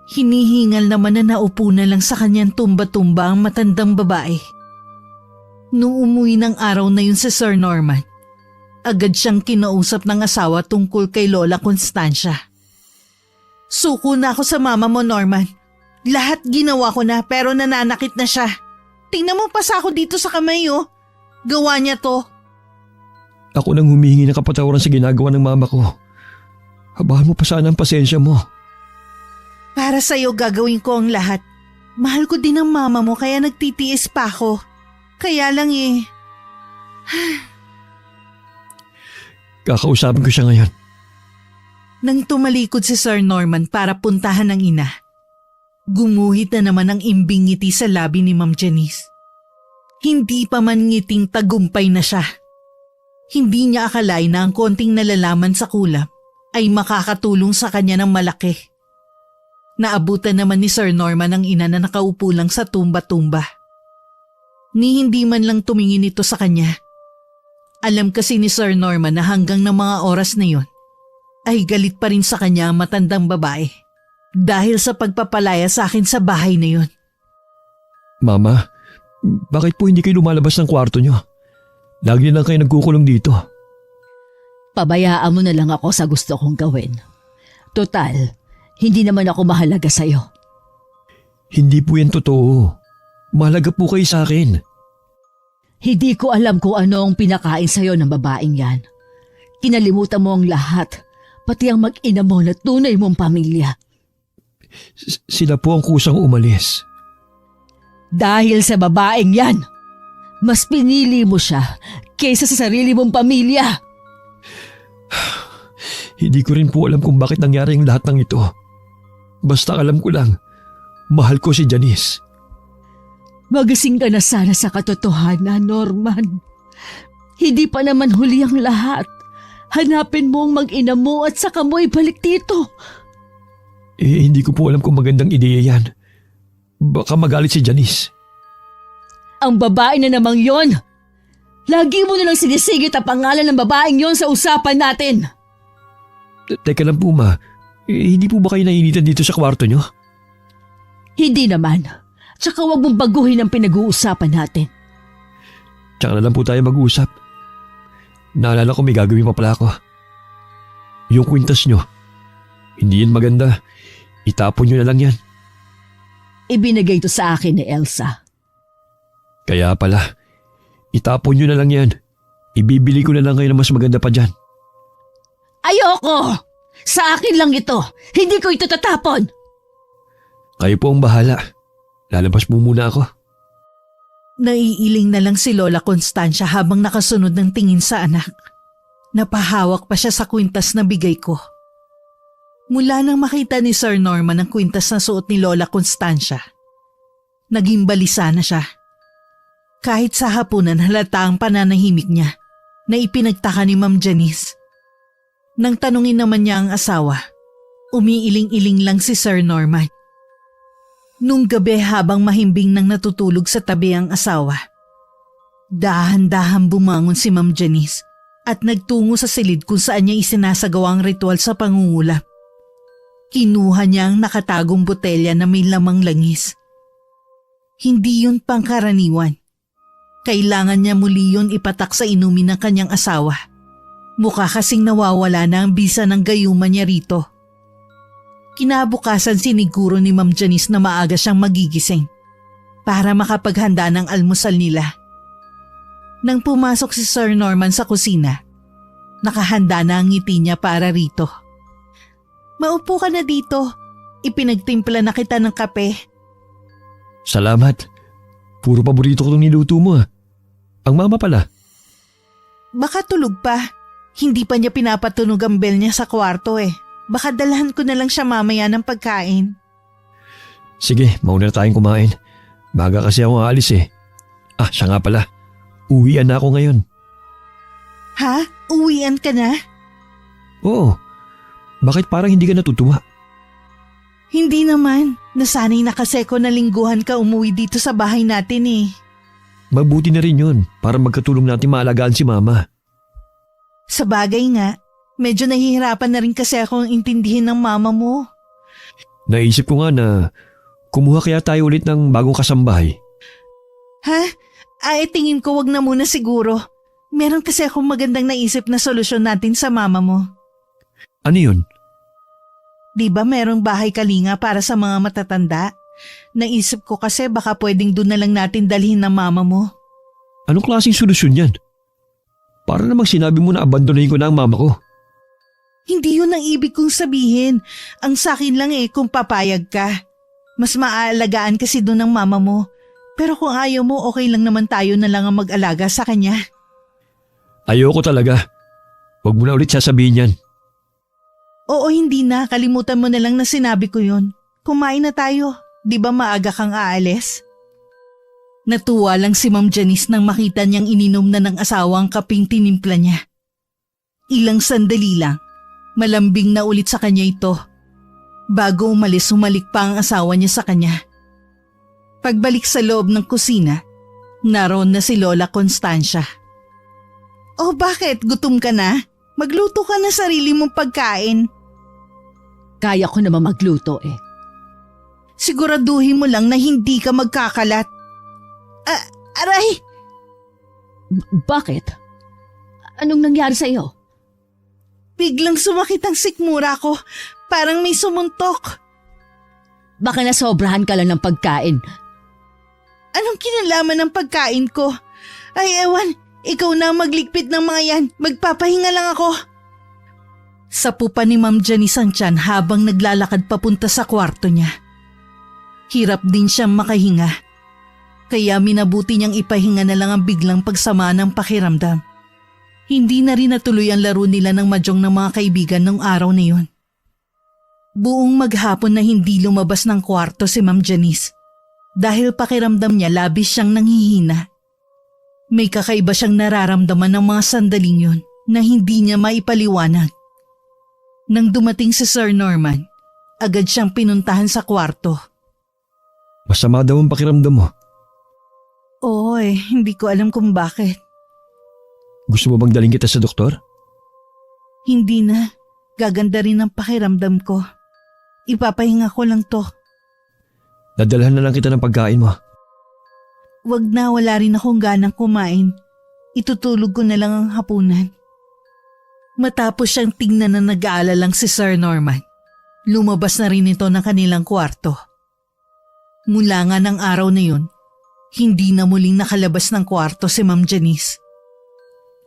Hinihingal naman na naupo na lang sa kanyang tumba-tumba ang matandang babae. Nung umuwi ng araw na yun si Sir Norman, agad siyang kinausap ng asawa tungkol kay Lola Constancia. Suko na ako sa mama mo, Norman. Lahat ginawa ko na pero nananakit na siya. Tingnan mo pa sa ako dito sa kamay, oh. Gawa niya to. Ako nang humihingi ng kapatawaran sa ginagawa ng mama ko. Habahan mo pa sana ang pasensya mo. Para sa'yo gagawin ko ang lahat. Mahal ko din ang mama mo kaya nagtitiis pa ako. Kaya lang eh. Kakausapin ko siya ngayon. Nang tumalikod si Sir Norman para puntahan ng ina, gumuhit na naman ang imbing ngiti sa labi ni Ma'am Janice. Hindi pa man ngiting tagumpay na siya. Hindi niya akalain na ang konting nalalaman sa kulam ay makakatulong sa kanya ng malaki. Naabutan naman ni Sir Norman ang ina na nakaupo lang sa tumba-tumba. Ni hindi man lang tumingin ito sa kanya. Alam kasi ni Sir Norman na hanggang ng mga oras na yon ay galit pa rin sa kanya ang matandang babae dahil sa pagpapalaya sa akin sa bahay na yon. Mama, bakit po hindi kayo lumalabas ng kwarto nyo? Lagi na lang kayo nagkukulong dito. Pabayaan mo na lang ako sa gusto kong gawin. Total, hindi naman ako mahalaga sa'yo. Hindi po yan totoo. Mahalaga po kayo sa akin. Hindi ko alam kung ano ang pinakain sa'yo ng babaeng yan. Kinalimutan mo ang lahat, pati ang mag-ina mo na tunay mong pamilya. Sila po ang kusang umalis. Dahil sa babaeng yan, mas pinili mo siya kaysa sa sarili mong pamilya. Hindi ko rin po alam kung bakit nangyari ang lahat ng ito. Basta alam ko lang, mahal ko si Janice. Magising ka na sana sa katotohanan, Norman. Hindi pa naman huli ang lahat. Hanapin mo ang mag-ina mo at saka mo ibalik dito. Hindi ko po alam kung magandang ideya yan. Baka magalit si Janice. Ang babae na namang yon. Lagi mo na lang sinisigit ang pangalan ng babaeng yon sa usapan natin. Teka lang po ma, hindi po ba kayo nainitan dito sa kwarto nyo? Hindi naman. Tsaka huwag mong baguhin ang pinag-uusapan natin. Tsaka na lang po tayo mag-uusap. Naalala ko may gagawin pa pala ako. Yung kwintas nyo, hindi yan maganda. Itapon nyo na lang yan. Ibinigay to sa akin ni Elsa. Kaya pala, itapon nyo na lang yan. Ibibili ko na lang kayo ng mas maganda pa dyan. Ayoko! Sa akin lang ito. Hindi ko ito tatapon. Kayo po ang bahala. Lalabas po muna ako. Naiiling na lang si Lola Constancia habang nakasunod ng tingin sa anak. Napahawak pa siya sa kwintas na bigay ko. Mula nang makita ni Sir Norman ang kwintas na suot ni Lola Constancia, naging balisa na siya. Kahit sa hapunan halata ang pananahimik niya na ipinagtaka ni Ma'am Janice. Nang tanungin naman niya ang asawa, umiiling-iling lang si Sir Norman. Nung gabi habang mahimbing nang natutulog sa tabi ang asawa, dahan-dahan bumangon si Ma'am Janice at nagtungo sa silid kung saan niya isinasagawa ang ritual sa pangungulap. Kinuha niya ang nakatagong botelya na may lamang langis. Hindi yun pangkaraniwan. Kailangan niya muli yun ipatak sa inumin ng kanyang asawa. Mukha kasing nawawala na ang bisa ng gayuman niya rito. Kinabukasan siniguro ni Ma'am Janice na maaga siyang magigising para makapaghanda ng almusal nila. Nang pumasok si Sir Norman sa kusina, nakahanda na ang ngiti niya para rito. Maupo ka na dito. Ipinagtimpla na kita ng kape. Salamat. Puro paborito ko itong niluto mo ah. Ang mama pala. Baka tulog pa. Hindi pa niya pinapatunog ang bell niya sa kwarto eh. Baka dalahan ko na lang siya mamaya ng pagkain. Sige, mauna na tayong kumain. Baga kasi ako aalis eh. Ah, siya nga pala. Uwian na ako ngayon. Ha? Uwian ka na? Oo. Bakit parang hindi ka natutuwa? Hindi naman. Nasanay na kasi ko na lingguhan ka umuwi dito sa bahay natin eh. Mabuti na rin yun para magkatulong natin maalagaan si mama. Sa bagay nga, medyo nahihirapan na rin kasi akong intindihin ng mama mo. Naisip ko nga na kumuha kaya tayo ulit ng bagong kasambahay. Ha? Ay, tingin ko wag na muna siguro. Meron kasi akong magandang naisip na solusyon natin sa mama mo. Ano yun? Di ba merong bahay kalinga para sa mga matatanda? Naisip ko kasi baka pwedeng doon na lang natin dalhin ng mama mo. Anong klaseng solusyon yan? Para namang sinabi mo na abandonahin ko na ang mama ko. Hindi yun ang ibig kong sabihin. Ang sakin lang eh kung papayag ka. Mas maaalagaan kasi doon ng mama mo. Pero kung ayaw mo, okay lang naman tayo na lang ang mag-alaga sa kanya. Ayoko talaga. Huwag mo na ulit sasabihin yan. Oo, hindi na. Kalimutan mo na lang na sinabi ko yun. Kumain na tayo. Di ba maaga kang aalis? Natuwa lang si Ma'am Janice nang makita niyang ininom na ng asawa ang kaping tinimpla niya. Ilang sandali lang, malambing na ulit sa kanya ito. Bago umalis, humalik pa ang asawa niya sa kanya. Pagbalik sa loob ng kusina, naroon na si Lola Constancia. Oh, bakit? Gutom ka na? Magluto ka na sarili mong pagkain. Kaya ko naman magluto eh. Siguraduhin mo lang na hindi ka magkakalat. Aray! Bakit? Anong nangyari sa iyo? Biglang sumakit ang sikmura ko. Parang may sumuntok. Baka nasobrahan ka lang ng pagkain. Anong kinalaman ng pagkain ko? Ay ewan, ikaw na ang magligpit ng mga yan. Magpapahinga lang ako. Sapupa ni Ma'am Janice ang tiyan habang naglalakad papunta sa kwarto niya. Hirap din siyang makahinga. Kaya minabuti niyang ipahinga na lang ang biglang pagsama ng pakiramdam. Hindi na rin natuloy ang laro nila ng mahjong ng mga kaibigan nung araw na yun. Buong maghapon na hindi lumabas ng kwarto si Ma'am Janice dahil pakiramdam niya labis siyang nanghihina. May kakaiba siyang nararamdaman ng mga sandaling yun na hindi niya maipaliwanag. Nang dumating si Sir Norman, agad siyang pinuntahan sa kwarto. Masama daw ang pakiramdam mo. Oo hindi ko alam kung bakit. Gusto mo bang daling kita sa doktor? Hindi na, gaganda rin ang pakiramdam ko. Ipapahinga ko lang to. Dadalhan na lang kita ng pagkain mo. Wag na, wala rin akong ganang kumain. Itutulog ko na lang ang hapunan. Matapos siyang tingnan na nag-aalalang si Sir Norman, lumabas na rin ito ng kanilang kwarto. Mula nga ng araw na yun, hindi na muling nakalabas ng kwarto si Ma'am Janice.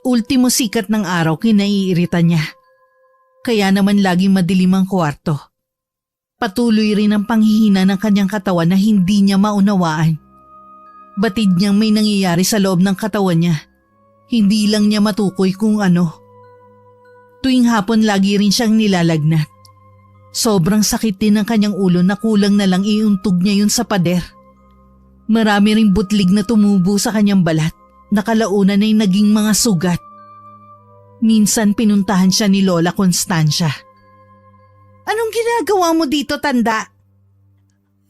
Ultimo sikat ng araw kinaiirita niya. Kaya naman laging madilim ang kwarto. Patuloy rin ang panghihina ng kanyang katawan na hindi niya maunawaan. Batid niyang may nangyayari sa loob ng katawan niya. Hindi lang niya matukoy kung ano. Tuwing hapon lagi rin siyang nilalagnat. Sobrang sakit din ng kanyang ulo na kulang na lang iuntog niya yun sa pader. Marami ring butlig na tumubo sa kanyang balat na kalaunan ay naging mga sugat. Minsan pinuntahan siya ni Lola Constancia. Anong ginagawa mo dito, tanda?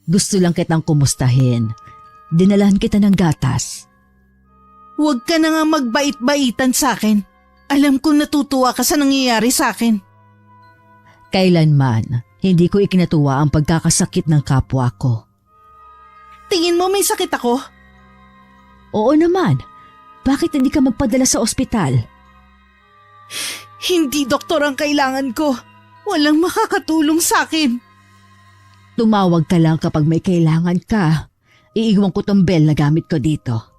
Gusto lang kitang kumustahin. Dinalahan kita ng gatas. Huwag ka na nga magbait-baitan sa akin. Alam kong natutuwa ka sa nangyayari sa akin. Kailanman, hindi ko ikinatuwa ang pagkakasakit ng kapwa ko. Tingin mo may sakit ako? Oo naman. Bakit hindi ka magpadala sa ospital? Hindi doktor ang kailangan ko. Walang makakatulong sa akin. Tumawag ka lang kapag may kailangan ka. Iiwan ko tong bell na gamit ko dito.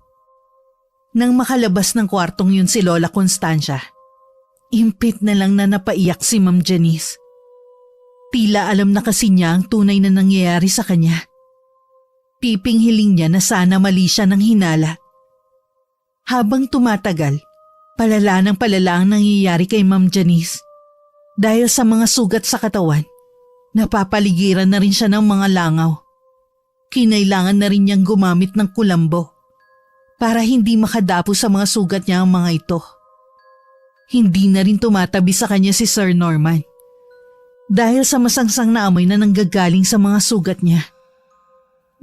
Nang makalabas ng kwartong yun si Lola Constancia, impit na lang na napaiyak si Ma'am Janice. Tila alam na kasi niya ang tunay na nangyayari sa kanya. Piping hiling niya na sana mali siya ng hinala. Habang tumatagal, palala ng palala ang nangyayari kay Ma'am Janice. Dahil sa mga sugat sa katawan, napapaligiran na rin siya ng mga langaw. Kinailangan na rin niyang gumamit ng kulambo para hindi makadapo sa mga sugat niya ang mga ito. Hindi na rin tumatabi sa kanya si Sir Norman dahil sa masangsang na amoy na nanggagaling sa mga sugat niya.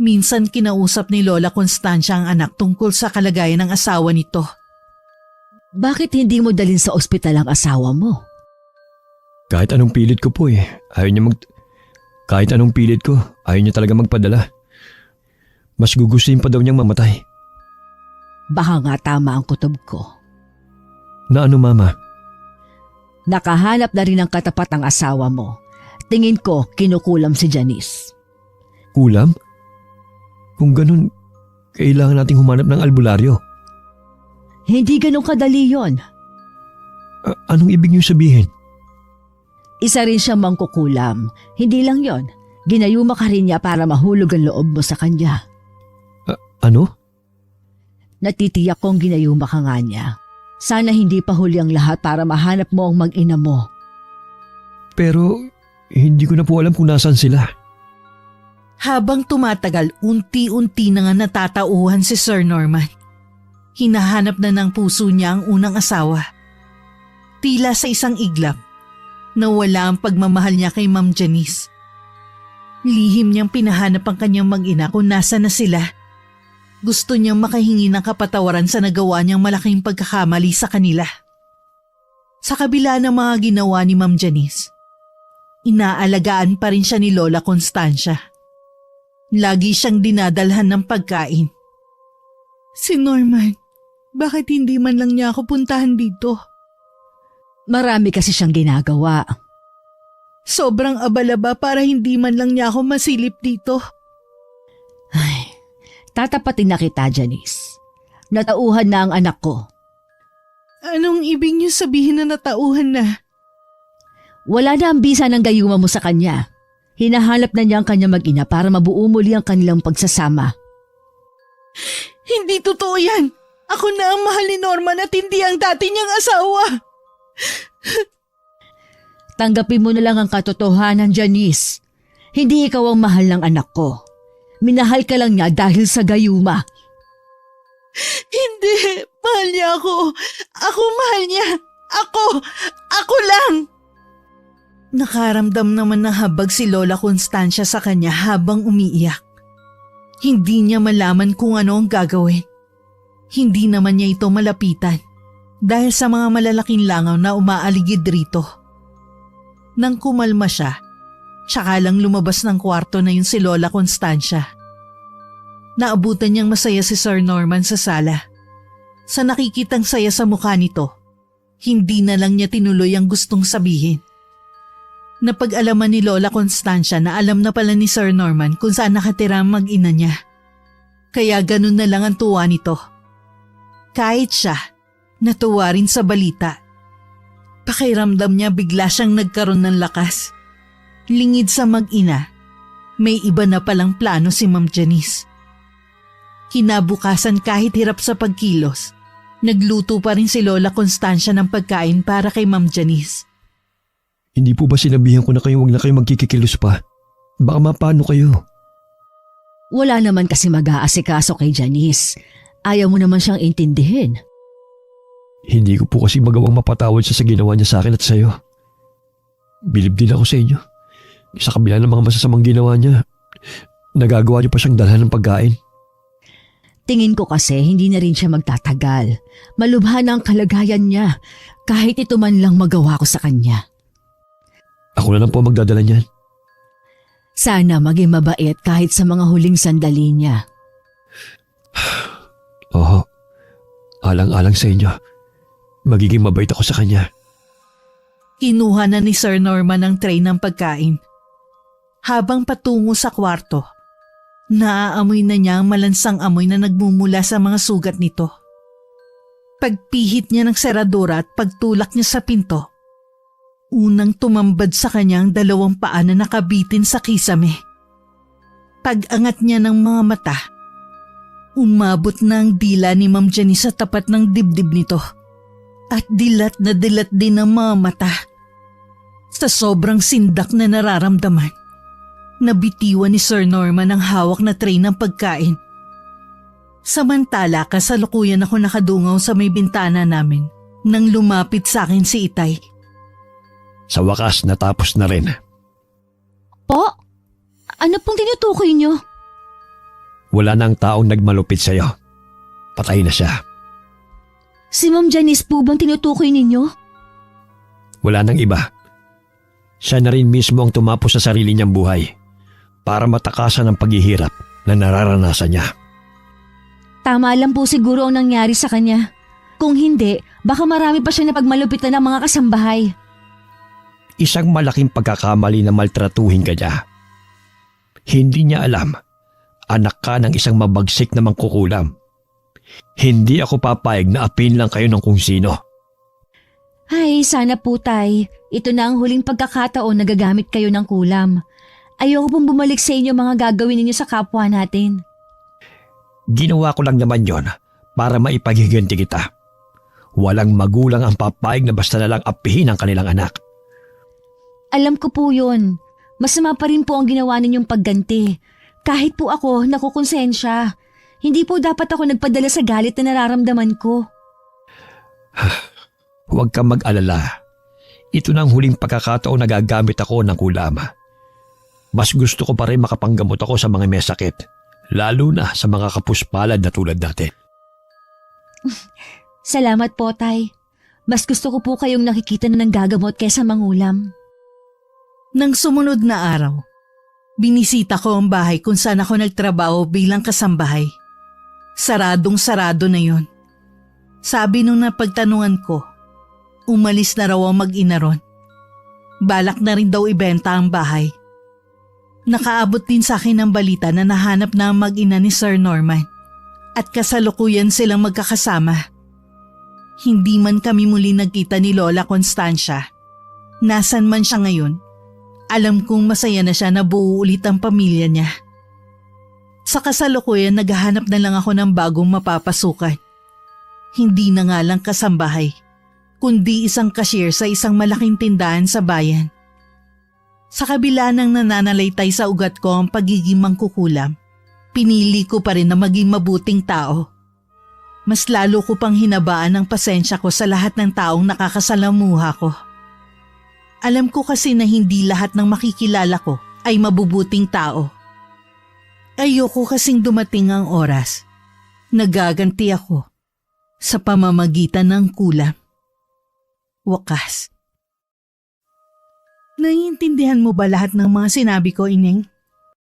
Minsan kinausap ni Lola Constancia ang anak tungkol sa kalagayan ng asawa nito. Bakit hindi mo dalhin sa ospital ang asawa mo? Kahit anong pilit ko po ayaw niya talaga magpadala. Mas gugustuhin pa daw niyang mamatay. Baka nga tama ang kutob ko. Na ano, Mama? Nakahanap na rin ng katapat ang asawa mo. Tingin ko kinukulam si Janice. Kulam? Kung ganun, kailangan nating humanap ng albularyo. Hindi ganun kadali yon. Anong ibig niyo sabihin? Isa rin siyang mangkukulam. Hindi lang yon. Ginayuma ka rin niya para mahulog ang loob mo sa kanya. Ano? Natitiyak kong ginayuma ka nga niya. Sana hindi pa huli ang lahat para mahanap mo ang mag-ina mo. Pero hindi ko na po alam kung nasaan sila. Habang tumatagal, unti-unti na nga natatauhan si Sir Norman. Hinahanap na ng puso niya ang unang asawa. Tila sa isang iglap, nawala ang pagmamahal niya kay Ma'am Janice. Lihim niyang pinahanap ang kanyang mag-ina kung nasa na sila. Gusto niyang makahingi ng kapatawaran sa nagawa niyang malaking pagkakamali sa kanila. Sa kabila ng mga ginawa ni Ma'am Janice, inaalagaan pa rin siya ni Lola Constancia. Lagi siyang dinadalhan ng pagkain. Si Norman, bakit hindi man lang niya ako puntahan dito? Marami kasi siyang ginagawa. Sobrang abala ba para hindi man lang niya ako masilip dito? Ay, tatapatin na kita, Janice. Natauhan na ang anak ko. Anong ibig niyo sabihin na natauhan na? Wala na ang bisa ng gayuma mo sa kanya. Hinahanap na niya ang kanyang mag-ina para mabuo muli ang kanilang pagsasama. Hindi totoo yan. Ako na ang mahal ni Norman at hindi ang dati niyang asawa. Tanggapin mo na lang ang katotohanan, Janice. Hindi ikaw ang mahal ng anak ko. Minahal ka lang niya dahil sa gayuma. Hindi, mahal niya ako. Ako mahal niya. Ako lang. Nakaramdam naman ng habag si Lola Constancia sa kanya habang umiiyak. Hindi niya malaman kung ano ang gagawin. Hindi naman niya ito malapitan dahil sa mga malalaking langaw na umaaligid rito. Nang kumalma siya, tsaka lang lumabas ng kwarto na yun si Lola Constancia. Naabutan niyang masaya si Sir Norman sa sala. Sa nakikitang saya sa mukha nito, hindi na lang niya tinuloy ang gustong sabihin. Napag-alaman ni Lola Constancia na alam na pala ni Sir Norman kung saan nakatira ang mag-ina niya. Kaya ganun na lang ang tuwa nito. Kahit siya, natuwa rin sa balita. Pakiramdam niya bigla siyang nagkaroon ng lakas. Lingid sa mag-ina, may iba na palang plano si Ma'am Janice. Kinabukasan kahit hirap sa pagkilos, nagluto pa rin si Lola Constancia ng pagkain para kay Ma'am Janice. Hindi po ba sinabihan ko na kayo huwag na kayo magkikikilos pa? Baka mapano kayo. Wala naman kasi mag-aasikaso kay Janice. Ayaw mo naman siyang intindihin. Hindi ko po kasi magawang mapatawad siya sa ginawa niya sa akin at sa'yo. Bilib din ako sa inyo. Sa kabila ng mga masasamang ginawa niya, nagagawa niyo pa siyang dalhan ng pagkain. Tingin ko kasi hindi na rin siya magtatagal. Malubha na ang kalagayan niya kahit ito man lang magawa ko sa kanya. Ako na lang po magdadala niyan. Sana maging mabait kahit sa mga huling sandali niya. Oo, alang-alang sa inyo. Magiging mabait ako sa kanya. Kinuha na ni Sir Norman ang tray ng pagkain. Habang patungo sa kwarto, naaamoy na niya ang malansang amoy na nagmumula sa mga sugat nito. Pagpihit niya ng seradura at pagtulak niya sa pinto, unang tumambad sa kanya ang dalawang paa na nakabitin sa kisame. Pag-angat niya ng mga mata, umabot na ang dila ni Ma'am Janice sa tapat ng dibdib nito. At dilat na dilat din ang mga mata. Sa sobrang sindak na nararamdaman, nabitiwan ni Sir Norman ang hawak na tray ng pagkain. Samantala kasalukuyan ako nakadungaw sa may bintana namin nang lumapit sa akin si Itay. Sa wakas natapos na rin. Po? Ano pong tinutukoy niyo? Wala nang taong nagmalupit sa'yo. Patay na siya. Si Ma'am Janice po bang tinutukoy ninyo? Wala nang iba. Siya na rin mismo ang tumapos sa sarili niyang buhay para matakasan ang paghihirap na nararanasan niya. Tama lang po siguro ang nangyari sa kanya. Kung hindi, baka marami pa siya na pagmalupitan ng mga kasambahay. Isang malaking pagkakamali na maltratuhin ka niya. Hindi niya alam, anak ka ng isang mabagsik na mangkukulam. Hindi ako papayag na apin lang kayo ng kung sino. Ay, sana po tay. Ito na ang huling pagkakataon na gagamit kayo ng kulam. Ayoko pong bumalik sa inyo mga gagawin ninyo sa kapwa natin. Ginawa ko lang naman yon para maipaghiganti kita. Walang magulang ang papayag na basta na lang apihin ang kanilang anak. Alam ko po yun. Masama pa rin po ang ginawa ninyong pagganti. Kahit po ako nakukonsensya. Hindi po dapat ako nagpadala sa galit na nararamdaman ko. Huwag kang mag-alala. Ito na ang huling pagkakataon na gagamit ako ng kulama. mas gusto ko pa rin makapanggamot ako sa mga may sakit, lalo na sa mga kapuspalad na tulad natin. Salamat po, Tay. Mas gusto ko po kayong nakikita na nanggagamot kaysa mangulam. Nang sumunod na araw, binisita ko ang bahay kung saan ako nagtrabaho bilang kasambahay. Saradong-sarado na yon. Sabi nung napagtanungan ko, umalis na raw ang mag-ina ron. Balak na rin daw ibenta ang bahay. Nakaabot din sa akin ang balita na nahanap na ang mag-ina ni Sir Norman at kasalukuyan silang magkakasama. Hindi man kami muli nagkita ni Lola Constancia. Nasan man siya ngayon, alam kong masaya na siya na buo ulit ang pamilya niya. Sa kasalukuyan naghahanap na lang ako ng bagong mapapasukan. Hindi na nga lang kasambahay, kundi isang cashier sa isang malaking tindahan sa bayan. Sa kabila ng nananalaytay sa ugat ko ang pagiging mangkukulam, pinili ko pa rin na maging mabuting tao. Mas lalo ko pang hinabaan ang pasensya ko sa lahat ng taong nakakasalamuha ko. Alam ko kasi na hindi lahat ng makikilala ko ay mabubuting tao. Ayoko kasing dumating ang oras. Nagaganti ako sa pamamagitan ng kulam. Wakas. Naiintindihan mo ba lahat ng mga sinabi ko, Ineng?